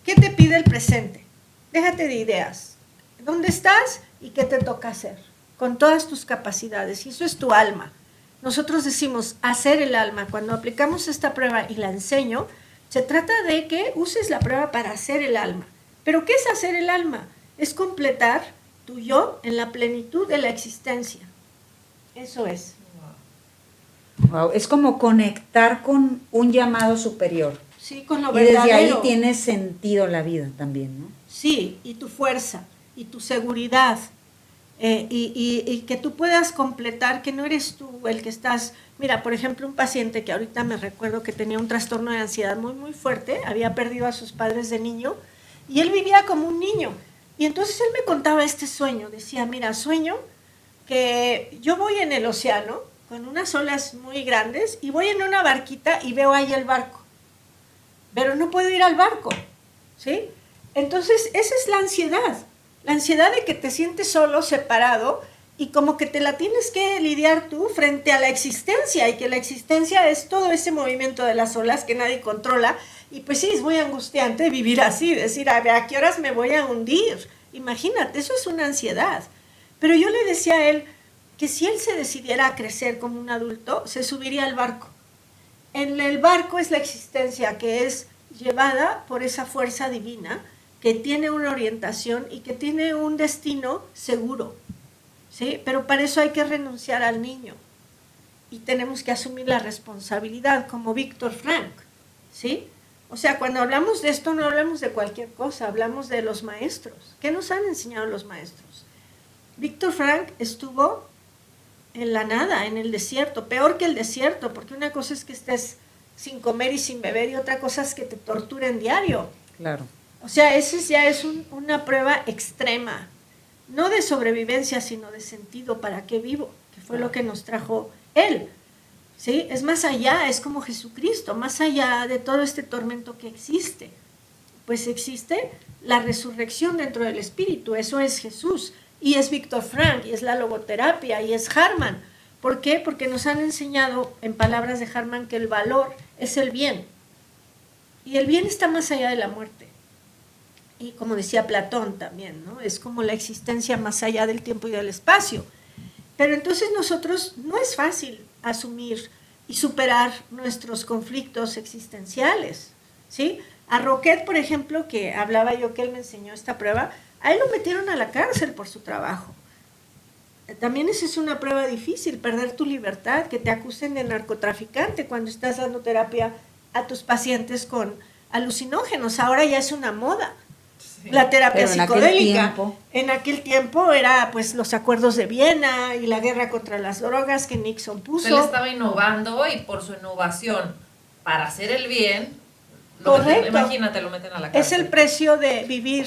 ¿Qué te pide el presente? Déjate de ideas. ¿Dónde estás y qué te toca hacer? Con todas tus capacidades. Y eso es tu alma. Nosotros decimos hacer el alma. Cuando aplicamos esta prueba y la enseño, se trata de que uses la prueba para hacer el alma. ¿Pero qué es hacer el alma? Es completar tu yo en la plenitud de la existencia. Eso es. Wow, es como conectar con un llamado superior. Sí, con lo y verdadero. desde ahí tiene sentido la vida también, ¿no? Sí, y tu fuerza, y tu seguridad, y que tú puedas completar que no eres tú el que estás. Mira, por ejemplo, un paciente que ahorita me recuerdo que tenía un trastorno de ansiedad muy, muy fuerte, había perdido a sus padres de niño, y él vivía como un niño. Y entonces él me contaba este sueño, decía, mira, sueño que yo voy en el océano con unas olas muy grandes y voy en una barquita y veo ahí el barco, pero no puedo ir al barco, ¿sí? Entonces esa es la ansiedad de que te sientes solo, separado, y como que te la tienes que lidiar tú frente a la existencia, y que la existencia es todo ese movimiento de las olas que nadie controla, y pues sí, es muy angustiante vivir así, decir, a ver, ¿a qué horas me voy a hundir? Imagínate, eso es una ansiedad. Pero yo le decía a él que si él se decidiera a crecer como un adulto, se subiría al barco. En el barco es la existencia que es llevada por esa fuerza divina que tiene una orientación y que tiene un destino seguro, ¿sí? Pero para eso hay que renunciar al niño y tenemos que asumir la responsabilidad, como Víctor Frank, ¿sí? O sea, cuando hablamos de esto no hablamos de cualquier cosa, hablamos de los maestros. ¿Qué nos han enseñado los maestros? Víctor Frank estuvo en la nada, en el desierto, peor que el desierto, porque una cosa es que estés sin comer y sin beber y otra cosa es que te torturen diario. Claro. O sea, esa ya es una prueba extrema, no de sobrevivencia, sino de sentido, ¿para qué vivo? Que fue lo que nos trajo él, ¿sí? Es más allá, es como Jesucristo, más allá de todo este tormento que existe, pues existe la resurrección dentro del espíritu, eso es Jesús. Y es Víctor Frank, y es la logoterapia, y es Harman. ¿Por qué? Porque nos han enseñado, en palabras de Harman, que el valor es el bien. Y el bien está más allá de la muerte. Y como decía Platón también, ¿no? Es como la existencia más allá del tiempo y del espacio. Pero entonces nosotros no es fácil asumir y superar nuestros conflictos existenciales, ¿sí? A Roquet, por ejemplo, que hablaba yo que él me enseñó esta prueba, a él lo metieron a la cárcel por su trabajo. También esa es una prueba difícil, perder tu libertad, que te acusen de narcotraficante cuando estás dando terapia a tus pacientes con alucinógenos. Ahora ya es una moda, sí, la terapia psicodélica. En aquel tiempo era pues los acuerdos de Viena y la guerra contra las drogas que Nixon puso. Él estaba innovando y por su innovación para hacer el bien, imagínate, lo meten a la cárcel. Es el precio de vivir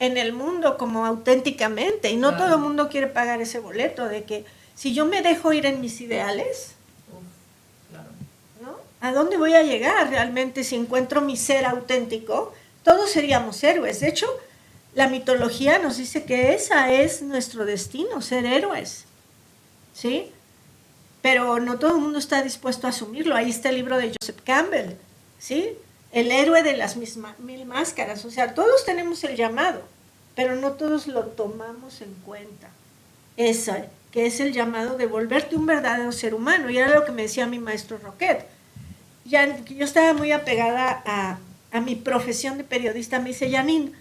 en el mundo como auténticamente, y no todo el mundo quiere pagar ese boleto de que si yo me dejo ir en mis ideales, ¿no? ¿A dónde voy a llegar realmente si encuentro mi ser auténtico? Todos seríamos héroes. De hecho, la mitología nos dice que esa es nuestro destino, ser héroes, ¿sí? Pero no todo el mundo está dispuesto a asumirlo. Ahí está el libro de Joseph Campbell, ¿sí? el héroe de las mil máscaras. O sea, todos tenemos el llamado, pero no todos lo tomamos en cuenta. Esa, que es el llamado de volverte un verdadero ser humano. Y era lo que me decía mi maestro Roquet. Ya, yo estaba muy apegada a mi profesión de periodista. Me dice, Janine,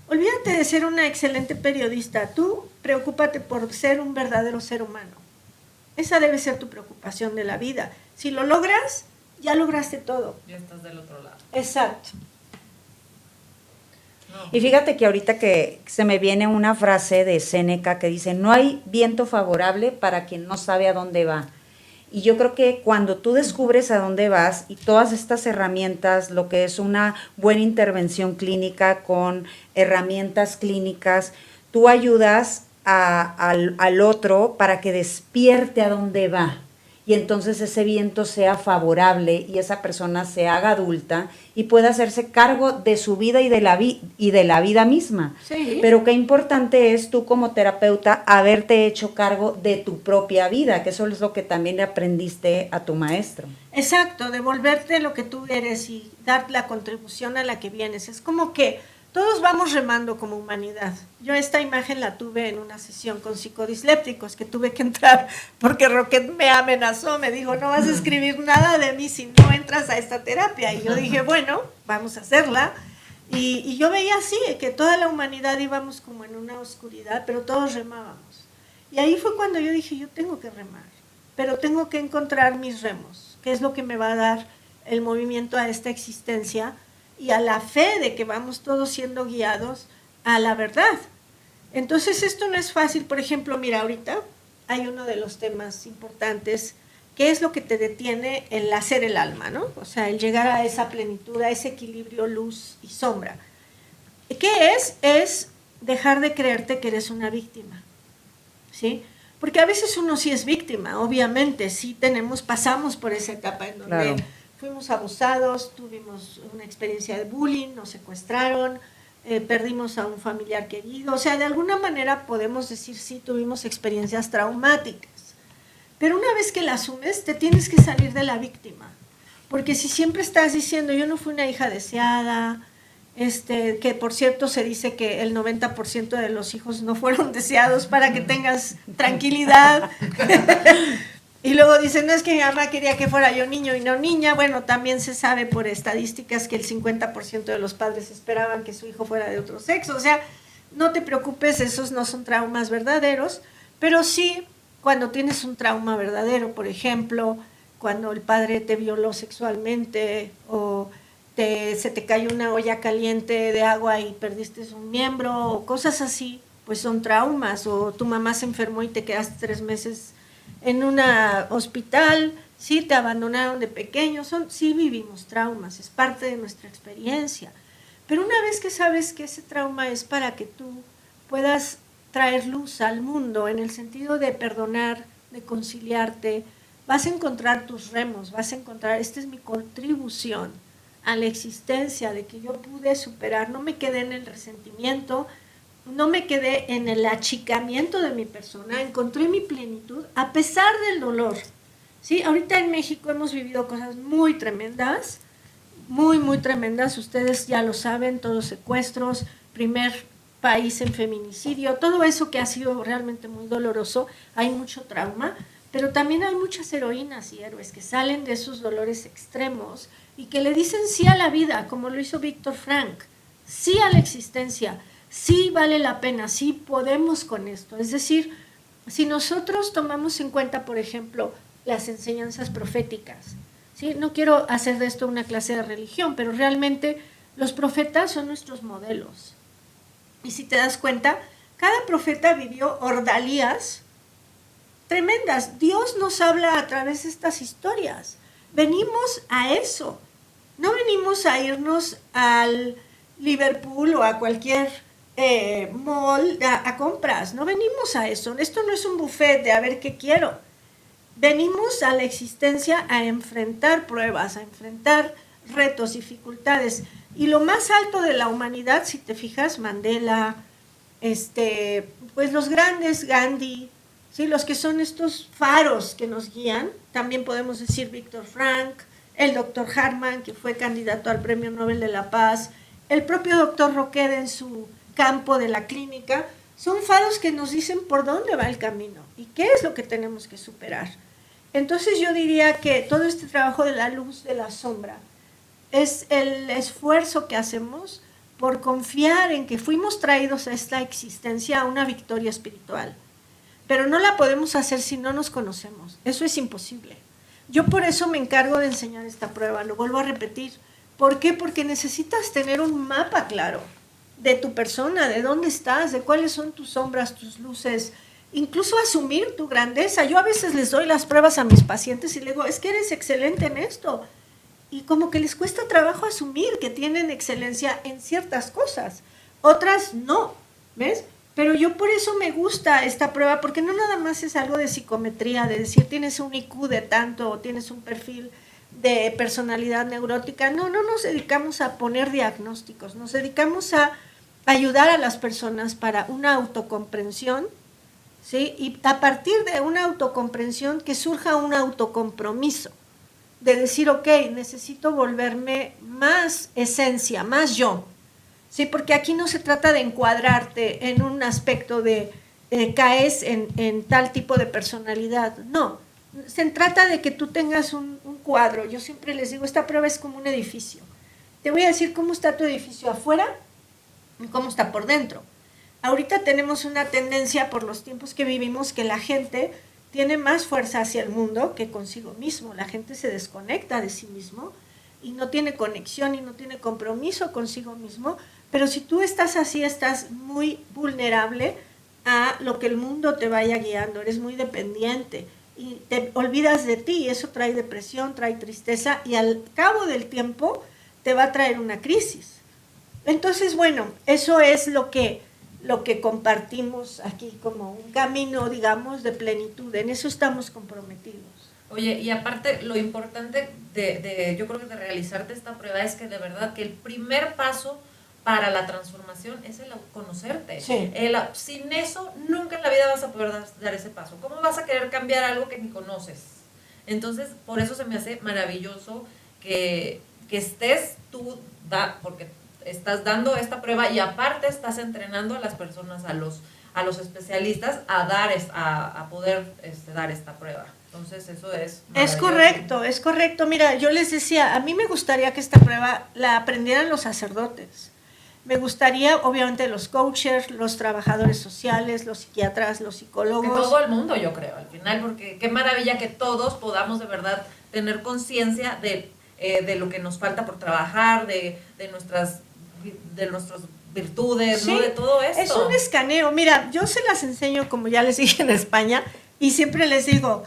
olvídate de ser una excelente periodista. Tú preocúpate por ser un verdadero ser humano. Esa debe ser tu preocupación de la vida. Si lo logras, ya lograste todo. Ya estás del otro lado. Exacto. Y fíjate que ahorita que se me viene una frase de Séneca que dice, no hay viento favorable para quien no sabe a dónde va. Y yo creo que cuando tú descubres a dónde vas y todas estas herramientas, lo que es una buena intervención clínica con herramientas clínicas, tú ayudas al otro para que despierte a dónde va. Y entonces ese viento sea favorable y esa persona se haga adulta y pueda hacerse cargo de su vida y de la vida misma. Sí. Pero qué importante es tú como terapeuta haberte hecho cargo de tu propia vida, que eso es lo que también le aprendiste a tu maestro. Exacto, devolverte lo que tú eres y dar la contribución a la que vienes. Es como que todos vamos remando como humanidad. Yo esta imagen la tuve en una sesión con psicodislépticos, que tuve que entrar porque Roquet me amenazó, me dijo, no vas a escribir nada de mí si no entras a esta terapia. Y yo dije, bueno, vamos a hacerla. Y yo veía así, que toda la humanidad íbamos como en una oscuridad, pero todos remábamos. Y ahí fue cuando yo dije, yo tengo que remar, pero tengo que encontrar mis remos, que es lo que me va a dar el movimiento a esta existencia, y a la fe de que vamos todos siendo guiados a la verdad. Entonces esto no es fácil. Por ejemplo, mira, ahorita hay uno de los temas importantes, que es lo que te detiene el hacer el alma, ¿no? O sea, el llegar a esa plenitud, a ese equilibrio luz y sombra. ¿Qué es? Es dejar de creerte que eres una víctima, ¿sí? Porque a veces uno sí es víctima, obviamente, sí pasamos por esa etapa en donde... Claro. Fuimos abusados, tuvimos una experiencia de bullying, nos secuestraron, perdimos a un familiar querido. O sea, de alguna manera podemos decir sí, tuvimos experiencias traumáticas. Pero una vez que la asumes, te tienes que salir de la víctima. Porque si siempre estás diciendo, yo no fui una hija deseada, que por cierto se dice que el 90% de los hijos no fueron deseados, para que tengas tranquilidad. Y luego dicen, no, es que mi mamá quería que fuera yo niño y no niña. Bueno, también se sabe por estadísticas que el 50% de los padres esperaban que su hijo fuera de otro sexo. O sea, no te preocupes, esos no son traumas verdaderos, pero sí cuando tienes un trauma verdadero, por ejemplo, cuando el padre te violó sexualmente o se te cayó una olla caliente de agua y perdiste un miembro o cosas así, pues son traumas. O tu mamá se enfermó y te quedaste 3 meses en un hospital, sí te abandonaron de pequeño, sí vivimos traumas, es parte de nuestra experiencia. Pero una vez que sabes que ese trauma es para que tú puedas traer luz al mundo, en el sentido de perdonar, de conciliarte, vas a encontrar tus remos, vas a encontrar, esta es mi contribución a la existencia, de que yo pude superar, no me quedé en el resentimiento, no me quedé en el achicamiento de mi persona, encontré mi plenitud a pesar del dolor. ¿Sí? Ahorita en México hemos vivido cosas muy tremendas, muy, muy tremendas. Ustedes ya lo saben, todos secuestros, primer país en feminicidio, todo eso que ha sido realmente muy doloroso. Hay mucho trauma, pero también hay muchas heroínas y héroes que salen de esos dolores extremos y que le dicen sí a la vida, como lo hizo Víctor Frank, sí a la existencia, sí vale la pena, sí podemos con esto. Es decir, si nosotros tomamos en cuenta, por ejemplo, las enseñanzas proféticas, ¿sí? No quiero hacer de esto una clase de religión, pero realmente los profetas son nuestros modelos. Y si te das cuenta, cada profeta vivió ordalías tremendas. Dios nos habla a través de estas historias. Venimos a eso. No venimos a irnos al Liverpool o a cualquier mall a compras, no venimos a eso. Esto no es un buffet de a ver qué quiero. Venimos a la existencia a enfrentar pruebas, a enfrentar retos, dificultades. Y lo más alto de la humanidad, si te fijas, Mandela, pues los grandes, Gandhi, ¿sí? Los que son estos faros que nos guían, también podemos decir Víctor Frank, el doctor Hartmann, que fue candidato al Premio Nobel de la Paz, el propio doctor Roquet en su campo de la clínica, son faros que nos dicen por dónde va el camino y qué es lo que tenemos que superar. Entonces yo diría que todo este trabajo de la luz, de la sombra, es el esfuerzo que hacemos por confiar en que fuimos traídos a esta existencia a una victoria espiritual. Pero no la podemos hacer si no nos conocemos. Eso es imposible. Yo por eso me encargo de enseñar esta prueba, lo vuelvo a repetir. ¿Por qué? Porque necesitas tener un mapa claro de tu persona, de dónde estás, de cuáles son tus sombras, tus luces, incluso asumir tu grandeza. Yo a veces les doy las pruebas a mis pacientes y les digo, es que eres excelente en esto. Y como que les cuesta trabajo asumir que tienen excelencia en ciertas cosas, otras no, ¿ves? Pero yo por eso me gusta esta prueba, porque no nada más es algo de psicometría, de decir tienes un IQ de tanto o tienes un perfil de personalidad neurótica. No nos dedicamos a poner diagnósticos, nos dedicamos a ayudar a las personas para una autocomprensión, ¿sí? Y a partir de una autocomprensión que surja un autocompromiso, de decir, ok, necesito volverme más esencia, más yo, ¿sí? Porque aquí no se trata de encuadrarte en un aspecto de caes en tal tipo de personalidad, no, se trata de que tú tengas un cuadro. Yo siempre les digo, esta prueba es como un edificio. Te voy a decir cómo está tu edificio afuera y cómo está por dentro. Ahorita tenemos una tendencia por los tiempos que vivimos que la gente tiene más fuerza hacia el mundo que consigo mismo. La gente se desconecta de sí mismo y no tiene conexión y no tiene compromiso consigo mismo. Pero si tú estás así, estás muy vulnerable a lo que el mundo te vaya guiando. Eres muy dependiente y te olvidas de ti, y eso trae depresión, trae tristeza y al cabo del tiempo te va a traer una crisis. Entonces, bueno, eso es lo que compartimos aquí como un camino, digamos, de plenitud. En eso estamos comprometidos. Oye, y aparte, lo importante yo creo que de realizarte esta prueba es que de verdad que el primer paso para la transformación es el conocerte. Sí. Sin eso, nunca en la vida vas a poder dar ese paso. ¿Cómo vas a querer cambiar algo que ni conoces? Entonces, por eso se me hace maravilloso que estés tú, porque estás dando esta prueba y aparte estás entrenando a las personas, a los especialistas a poder dar esta prueba. Entonces eso es maravilloso. Es correcto. Mira, yo les decía, a mí me gustaría que esta prueba la aprendieran los sacerdotes. Me gustaría, obviamente, los coaches, los trabajadores sociales, los psiquiatras, los psicólogos. Que todo el mundo, yo creo, al final, porque qué maravilla que todos podamos de verdad tener conciencia de lo que nos falta por trabajar, de nuestras virtudes, sí, ¿no? De todo esto. Es un escaneo. Mira, yo se las enseño, como ya les dije, en España, y siempre les digo,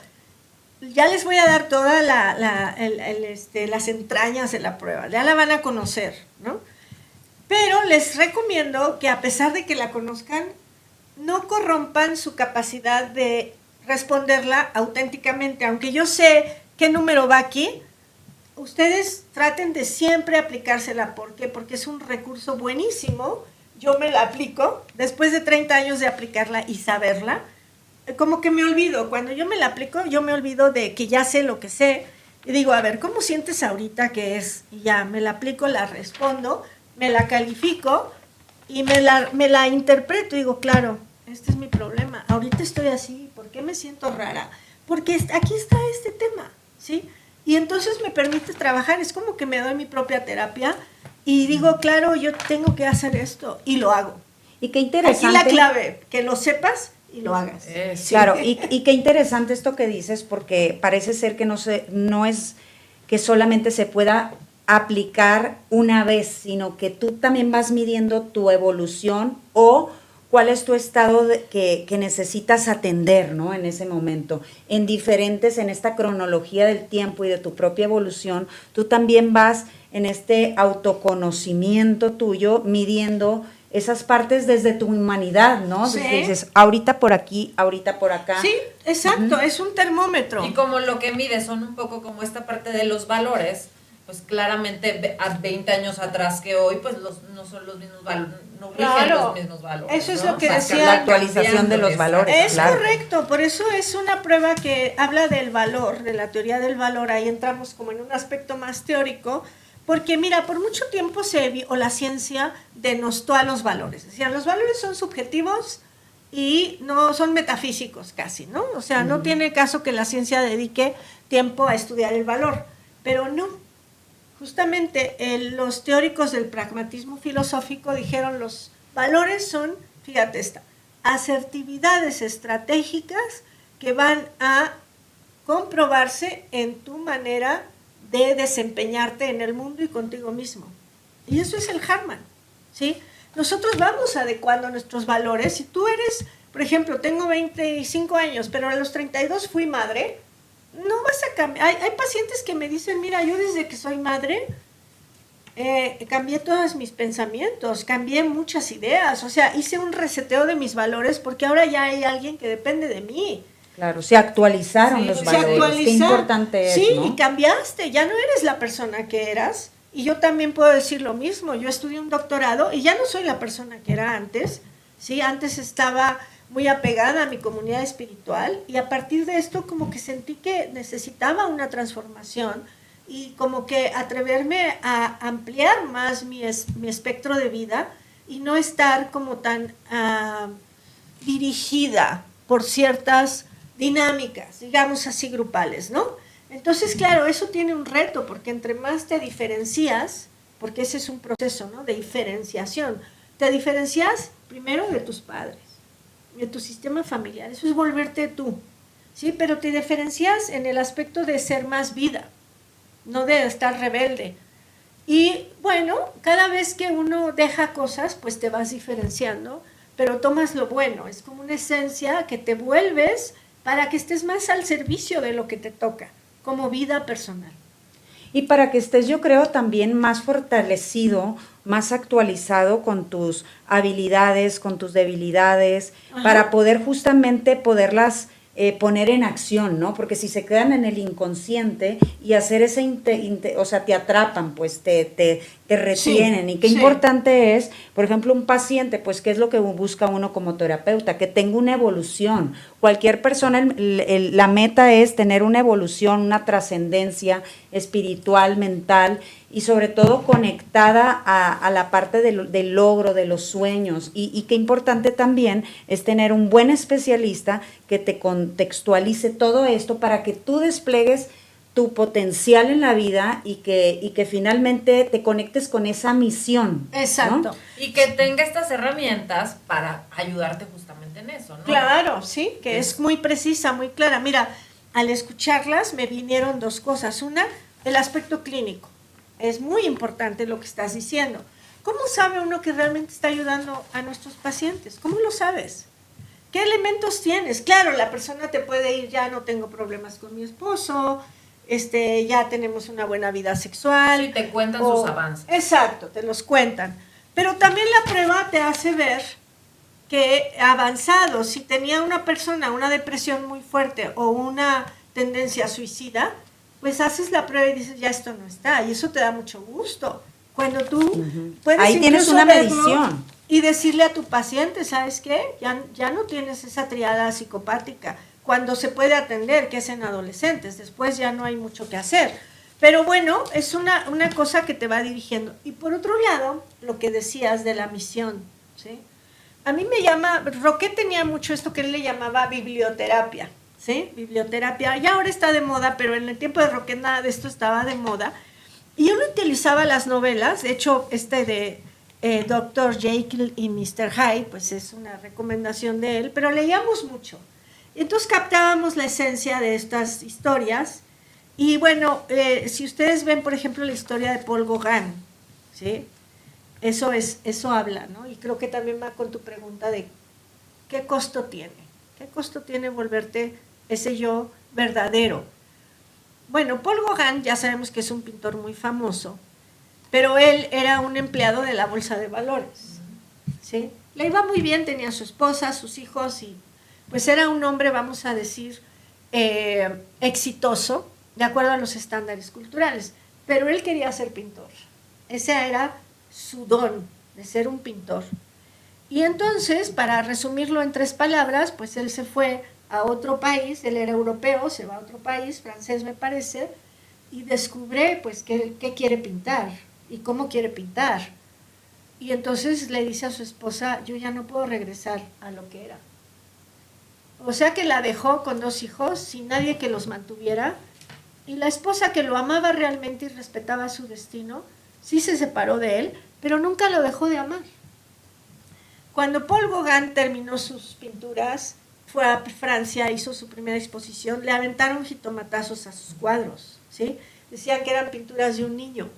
ya les voy a dar todas las entrañas de la prueba, ya la van a conocer, ¿no? Pero les recomiendo que a pesar de que la conozcan, no corrompan su capacidad de responderla auténticamente. Aunque yo sé qué número va aquí, ustedes traten de siempre aplicársela. ¿Por qué? Porque es un recurso buenísimo. Yo me la aplico, después de 30 años de aplicarla y saberla, como que me olvido. Cuando yo me la aplico, yo me olvido de que ya sé lo que sé. Y digo, a ver, ¿cómo sientes ahorita que es? Y ya, me la aplico, la respondo, me la califico y me la interpreto. Y digo, claro, este es mi problema. Ahorita estoy así, ¿por qué me siento rara? Porque aquí está este tema, ¿sí? Y entonces me permite trabajar, es como que me doy mi propia terapia y digo, claro, yo tengo que hacer esto y lo hago. Y qué interesante. Aquí la clave, que lo sepas y lo hagas. Sí. Claro, y qué interesante esto que dices, porque parece ser que no es que solamente se pueda aplicar una vez, sino que tú también vas midiendo tu evolución o cuál es tu estado que necesitas atender, ¿no? En ese momento. En esta cronología del tiempo y de tu propia evolución, tú también vas en este autoconocimiento tuyo, midiendo esas partes desde tu humanidad, ¿no? Sí. Dices, ahorita por aquí, ahorita por acá. Sí, exacto, es un termómetro. Y como lo que mide son un poco como esta parte de los valores, pues claramente a 20 años atrás que hoy, pues no son los mismos valores, no rigen Claro, los mismos valores. eso es ¿no? lo que O sea, decía. La actualización de los valores. Es claro. correcto, por eso es una prueba que habla del valor, de la teoría del valor. Ahí entramos como en un aspecto más teórico, porque mira, por mucho tiempo la ciencia denostó a los valores. Decían, los valores son subjetivos y no son metafísicos casi, ¿no? O sea, no tiene caso que la ciencia dedique tiempo a estudiar el valor, pero no. Justamente los teóricos del pragmatismo filosófico dijeron los valores son, fíjate esta, asertividades estratégicas que van a comprobarse en tu manera de desempeñarte en el mundo y contigo mismo. Y eso es el Hartmann, ¿sí? Nosotros vamos adecuando nuestros valores. Si tú eres, por ejemplo, tengo 25 años, pero a los 32 fui madre, no vas a cambiar. Hay pacientes que me dicen, mira, yo desde que soy madre cambié todos mis pensamientos, cambié muchas ideas, o sea, hice un reseteo de mis valores porque ahora ya hay alguien que depende de mí. Claro, se actualizaron los valores. Qué importante es, sí, ¿no? y cambiaste, ya no eres la persona que eras. Y yo también puedo decir lo mismo, yo estudié un doctorado y ya no soy la persona que era antes, ¿sí? Antes estaba muy apegada a mi comunidad espiritual y a partir de esto como que sentí que necesitaba una transformación y como que atreverme a ampliar más mi espectro de vida y no estar como tan dirigida por ciertas dinámicas, digamos así, grupales, ¿no? Entonces, claro, eso tiene un reto, porque entre más te diferencias, porque ese es un proceso, ¿no?, de diferenciación, te diferencias primero de tus padres, de tu sistema familiar, eso es volverte tú, ¿sí? Pero te diferencias en el aspecto de ser más vida, no de estar rebelde. Y bueno, cada vez que uno deja cosas, pues te vas diferenciando, pero tomas lo bueno, es como una esencia que te vuelves para que estés más al servicio de lo que te toca, como vida personal. Y para que estés, yo creo, también más fortalecido, más actualizado con tus habilidades, con tus debilidades, Ajá. para poder justamente poderlas poner en acción, ¿no? Porque si se quedan en el inconsciente y hacer ese, o sea, te atrapan, pues te retienen. Sí, Y qué sí. importante es, por ejemplo, un paciente, pues, ¿qué es lo que busca uno como terapeuta? Que tenga una evolución. Cualquier persona, la meta es tener una evolución, una trascendencia espiritual, mental y sobre todo conectada a la parte del logro, de los sueños. Y qué importante también es tener un buen especialista que te contextualice todo esto para que tú despliegues tu potencial en la vida y que finalmente te conectes con esa misión. Exacto. ¿no? Y que tenga estas herramientas para ayudarte justamente en eso, ¿no? Claro, sí, que es muy precisa, muy clara. Mira, al escucharlas me vinieron dos cosas. Una, el aspecto clínico. Es muy importante lo que estás diciendo. ¿Cómo sabe uno que realmente está ayudando a nuestros pacientes? ¿Cómo lo sabes? ¿Qué elementos tienes? Claro, la persona te puede ir, ya no tengo problemas con mi esposo, ya tenemos una buena vida sexual. Sí, te cuentan sus avances. Exacto, te los cuentan. Pero también la prueba te hace ver que avanzado, si tenía una persona una depresión muy fuerte o una tendencia suicida, pues haces la prueba y dices, ya esto no está, y eso te da mucho gusto. Cuando tú puedes ahí tienes incluso una verlo medición. y decirle a tu paciente, ¿sabes qué? Ya no tienes esa triada psicopática, cuando se puede atender, que es en adolescentes, después ya no hay mucho que hacer. Pero bueno, es una cosa que te va dirigiendo. Y por otro lado, lo que decías de la misión, ¿sí? A mí Roquet tenía mucho esto que él le llamaba biblioterapia, ¿sí? Biblioterapia, ya ahora está de moda, pero en el tiempo de Roquet nada de esto estaba de moda. Y yo no utilizaba las novelas, de hecho, de Dr. Jekyll y Mr. Hyde, pues es una recomendación de él, pero leíamos mucho. Entonces captábamos la esencia de estas historias. Y bueno, si ustedes ven, por ejemplo, la historia de Paul Gauguin, ¿sí? Eso habla, ¿no? Y creo que también va con tu pregunta de ¿qué costo tiene? ¿Qué costo tiene volverte ese yo verdadero? Bueno, Paul Gauguin ya sabemos que es un pintor muy famoso, pero él era un empleado de la Bolsa de Valores, ¿sí? Le iba muy bien, tenía a su esposa, sus hijos, y pues era un hombre, vamos a decir, exitoso, de acuerdo a los estándares culturales. pero él quería ser pintor. Ese era su don, de ser un pintor. Y entonces, para resumirlo en 3 palabras, pues él se fue a otro país, él era europeo, se va a otro país, francés me parece, y descubre pues qué quiere pintar y cómo quiere pintar. Y entonces le dice a su esposa, yo ya no puedo regresar a lo que era. O sea que la dejó con 2 hijos, sin nadie que los mantuviera, y la esposa, que lo amaba realmente y respetaba su destino, sí se separó de él, pero nunca lo dejó de amar. Cuando Paul Gauguin terminó sus pinturas, fue a Francia, hizo su primera exposición, le aventaron jitomatazos a sus cuadros, ¿sí? Decían que eran pinturas de un niño.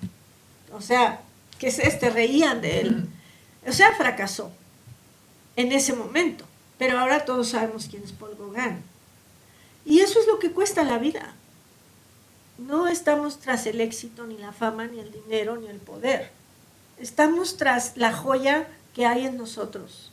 O sea, ¿qué es este? Reían de él. O sea, fracasó en ese momento. Pero ahora todos sabemos quién es Paul Gauguin. Y eso es lo que cuesta la vida. No estamos tras el éxito, ni la fama, ni el dinero, ni el poder. Estamos tras la joya que hay en nosotros.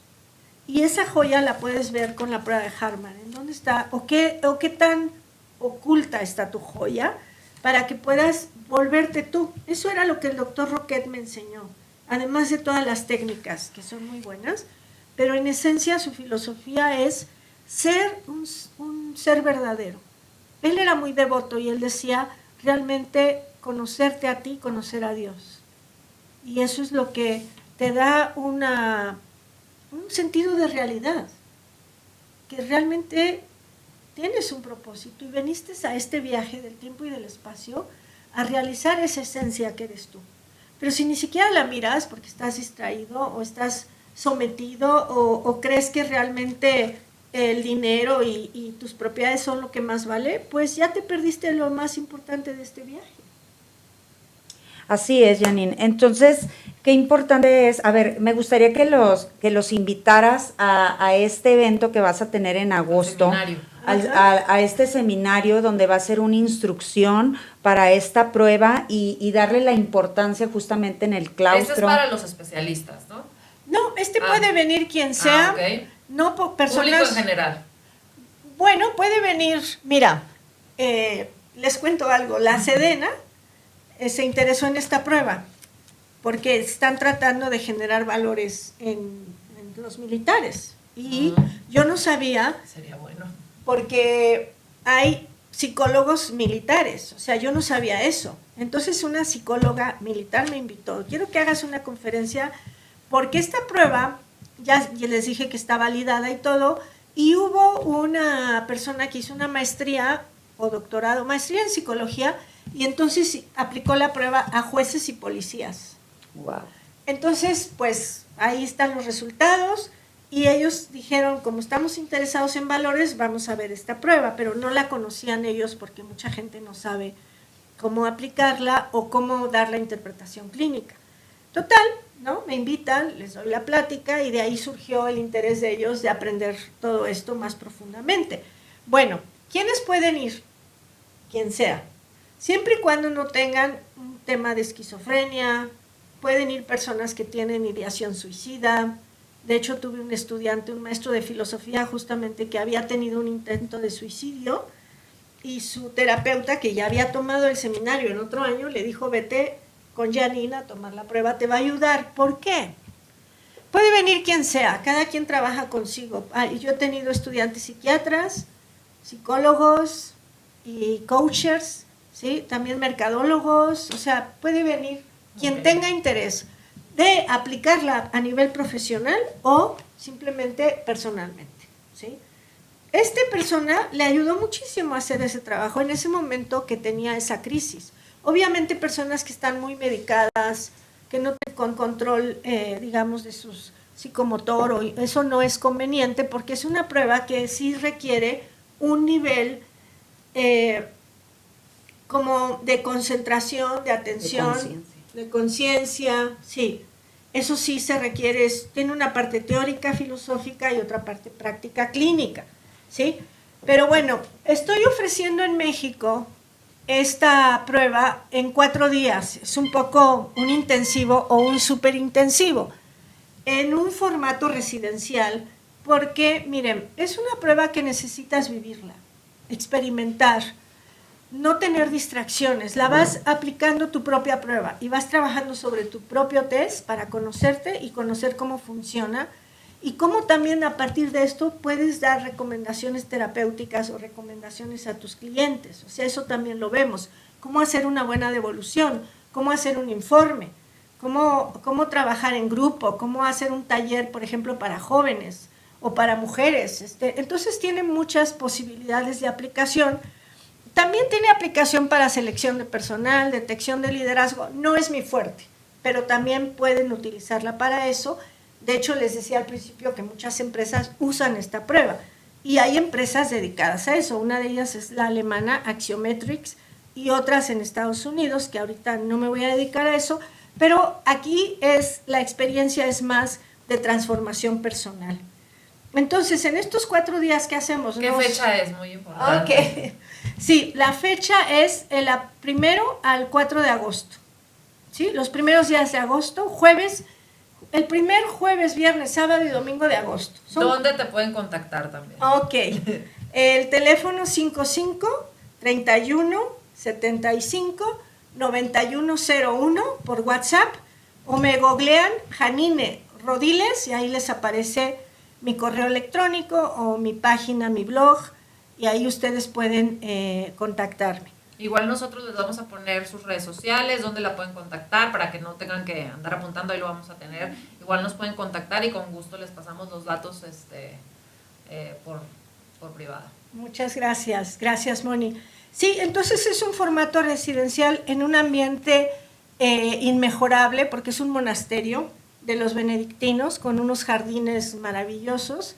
Y esa joya la puedes ver con la prueba de Harman. ¿En dónde está? ¿O qué tan oculta está tu joya para que puedas volverte tú? Eso era lo que el doctor Roquet me enseñó. Además de todas las técnicas, que son muy buenas, pero en esencia su filosofía es ser un ser verdadero. Él era muy devoto y él decía realmente conocerte a ti, conocer a Dios. Y eso es lo que te da un sentido de realidad, que realmente tienes un propósito y viniste a este viaje del tiempo y del espacio a realizar esa esencia que eres tú. Pero si ni siquiera la miras porque estás distraído o estás sometido o crees que realmente el dinero y tus propiedades son lo que más vale, pues ya te perdiste lo más importante de este viaje. Así es, Janine. Entonces, qué importante es, a ver, me gustaría que los invitaras a este evento que vas a tener en agosto, a este seminario donde va a ser una instrucción para esta prueba y darle la importancia justamente en el claustro. Este es para los especialistas, ¿no? No, puede venir quien sea, okay. No personas... Público en general. Bueno, puede venir, mira, les cuento algo, la Sedena se interesó en esta prueba porque están tratando de generar valores en los militares y yo no sabía. Sería bueno. Porque hay psicólogos militares, o sea, yo no sabía eso. Entonces una psicóloga militar me invitó, quiero que hagas una conferencia porque esta prueba, ya les dije que está validada y todo, y hubo una persona que hizo una maestría o doctorado, maestría en psicología, y entonces aplicó la prueba a jueces y policías. Wow. Entonces, pues ahí están los resultados y ellos dijeron, como estamos interesados en valores, vamos a ver esta prueba, pero no la conocían ellos porque mucha gente no sabe cómo aplicarla o cómo dar la interpretación clínica. Total, ¿no? Me invitan, les doy la plática y de ahí surgió el interés de ellos de aprender todo esto más profundamente. Bueno, ¿quiénes pueden ir? Quien sea. Siempre y cuando no tengan un tema de esquizofrenia, pueden ir personas que tienen ideación suicida. De hecho, tuve un estudiante, un maestro de filosofía justamente que había tenido un intento de suicidio y su terapeuta, que ya había tomado el seminario en otro año, le dijo, vete con Janine a tomar la prueba, te va a ayudar. ¿Por qué? Puede venir quien sea, cada quien trabaja consigo. Y yo he tenido estudiantes psiquiatras, psicólogos y coaches, ¿sí? También mercadólogos, o sea, puede venir quien tenga interés de aplicarla a nivel profesional o simplemente personalmente, ¿sí? Esta persona le ayudó muchísimo a hacer ese trabajo en ese momento que tenía esa crisis. Obviamente personas que están muy medicadas, que no tienen con control, digamos, de sus psicomotor, eso no es conveniente porque es una prueba que sí requiere un nivel como de concentración, de atención, de conciencia, sí. Eso sí se requiere, tiene una parte teórica, filosófica y otra parte práctica clínica, ¿sí? Pero bueno, estoy ofreciendo en México esta prueba en 4 días. Es un poco un intensivo o un superintensivo, en un formato residencial, porque, miren, es una prueba que necesitas vivirla, experimentar. no tener distracciones, la vas aplicando tu propia prueba y vas trabajando sobre tu propio test para conocerte y conocer cómo funciona y cómo también a partir de esto puedes dar recomendaciones terapéuticas o recomendaciones a tus clientes. O sea, eso también lo vemos. Cómo hacer una buena devolución, cómo hacer un informe, cómo trabajar en grupo, cómo hacer un taller, por ejemplo, para jóvenes o para mujeres. Entonces tiene muchas posibilidades de aplicación. También tiene aplicación para selección de personal, detección de liderazgo. No es mi fuerte, pero también pueden utilizarla para eso. De hecho, les decía al principio que muchas empresas usan esta prueba y hay empresas dedicadas a eso. Una de ellas es la alemana Axiometrics y otras en Estados Unidos, que ahorita no me voy a dedicar a eso, pero aquí la experiencia es más de transformación personal. Entonces, en estos 4 días que hacemos... ¿Qué fecha es? Muy importante. Okay. Sí, la fecha es el 1 al 4 de agosto. ¿Sí? Los primeros días de agosto, el primer jueves, viernes, sábado y domingo de agosto. ¿Dónde te pueden contactar también? Ok. El teléfono 55-31-75-9101 por WhatsApp o me googlean Janine Rodiles y ahí les aparece mi correo electrónico o mi página, mi blog, y ahí ustedes pueden contactarme. Igual nosotros les vamos a poner sus redes sociales, donde la pueden contactar, para que no tengan que andar apuntando, ahí lo vamos a tener. Igual nos pueden contactar y con gusto les pasamos los datos por privado. Muchas gracias, gracias Moni. Sí, entonces es un formato residencial en un ambiente inmejorable, porque es un monasterio de los benedictinos con unos jardines maravillosos.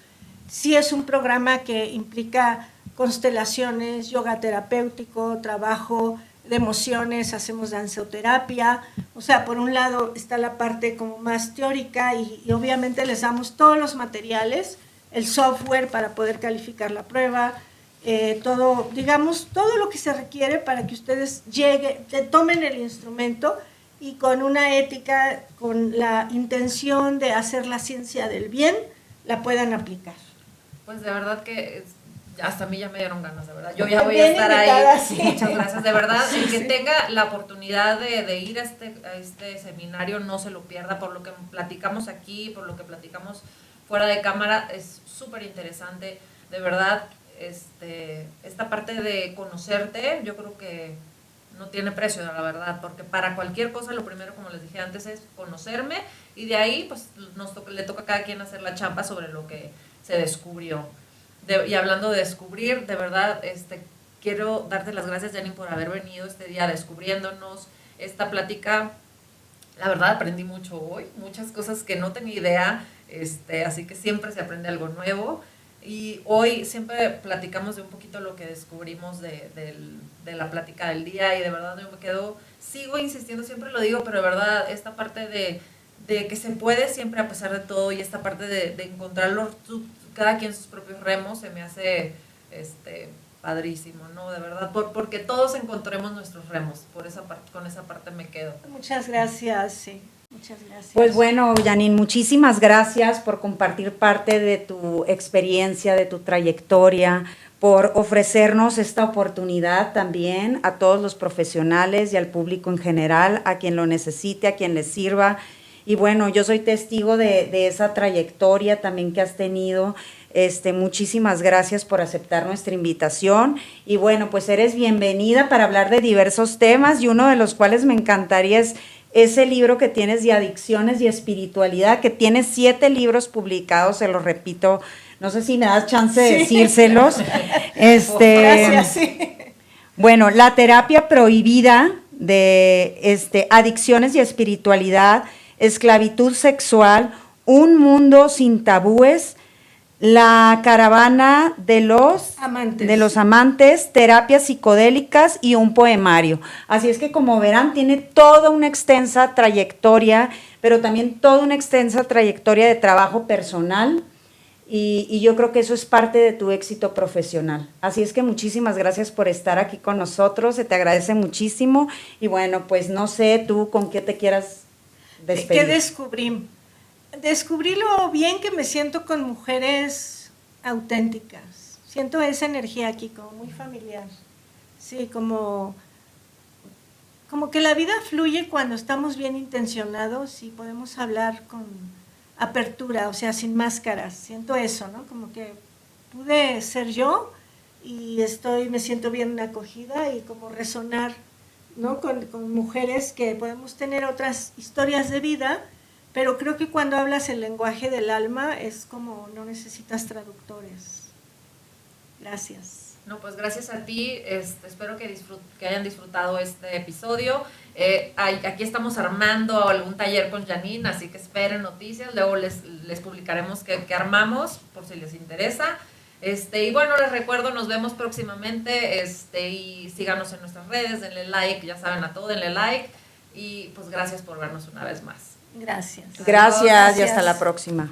Sí es un programa que implica constelaciones, yoga terapéutico, trabajo de emociones, hacemos danzoterapia. O sea, por un lado está la parte como más teórica y obviamente les damos todos los materiales, el software para poder calificar la prueba, todo lo que se requiere para que ustedes tomen el instrumento y con una ética, con la intención de hacer la ciencia del bien, la puedan aplicar. Pues de verdad que hasta a mí ya me dieron ganas, de verdad. Yo ya voy a estar ahí. Sí. Muchas gracias, de verdad. El que tenga la oportunidad de ir a este seminario, no se lo pierda, por lo que platicamos aquí, por lo que platicamos fuera de cámara, es súper interesante. De verdad, esta parte de conocerte, yo creo que no tiene precio, la verdad, porque para cualquier cosa lo primero, como les dije antes, es conocerme y de ahí pues le toca a cada quien hacer la chamba sobre lo que se descubrió. Y hablando de descubrir, de verdad, quiero darte las gracias, Janine, por haber venido este día descubriéndonos esta plática. La verdad, aprendí mucho hoy, muchas cosas que no tenía idea, así que siempre se aprende algo nuevo. Y hoy siempre platicamos de un poquito lo que descubrimos de la plática del día y de verdad yo sigo insistiendo, siempre lo digo, pero de verdad esta parte de que se puede siempre a pesar de todo y esta parte de encontrarlo cada quien sus propios remos se me hace padrísimo, ¿no? De verdad, porque todos encontremos nuestros remos, con esa parte me quedo. Muchas gracias, sí. Muchas gracias. Pues bueno, Janine, muchísimas gracias por compartir parte de tu experiencia, de tu trayectoria, por ofrecernos esta oportunidad también a todos los profesionales y al público en general, a quien lo necesite, a quien les sirva. Y bueno, yo soy testigo de esa trayectoria también que has tenido. Muchísimas gracias por aceptar nuestra invitación. Y bueno, pues eres bienvenida para hablar de diversos temas y uno de los cuales me encantaría es ese libro que tienes de adicciones y espiritualidad, que tienes 7 libros publicados, se los repito, no sé si me das chance de decírselos. Gracias, sí. Bueno, La terapia prohibida de adicciones y espiritualidad, esclavitud sexual, un mundo sin tabúes, La caravana de los amantes, terapias psicodélicas y un poemario. Así es que, como verán, tiene toda una extensa trayectoria, pero también toda una extensa trayectoria de trabajo personal y yo creo que eso es parte de tu éxito profesional. Así es que muchísimas gracias por estar aquí con nosotros, se te agradece muchísimo y bueno, pues no sé tú con qué te quieras despedir. ¿Qué descubrí? Descubrí lo bien que me siento con mujeres auténticas. Siento esa energía aquí como muy familiar. Sí, como que la vida fluye cuando estamos bien intencionados y podemos hablar con apertura, o sea, sin máscaras. Siento eso, ¿no? Como que pude ser yo y me siento bien acogida y como resonar, ¿no? Con mujeres que podemos tener otras historias de vida, pero creo que cuando hablas el lenguaje del alma es como no necesitas traductores. Gracias. No, pues gracias a ti, espero que hayan disfrutado este episodio. Aquí estamos armando algún taller con Janine, así que esperen noticias, luego les publicaremos qué armamos, por si les interesa. Y bueno, les recuerdo, nos vemos próximamente, y síganos en nuestras redes, denle like, ya saben a todo, denle like, y pues gracias por vernos una vez más. Gracias. Gracias y hasta la próxima.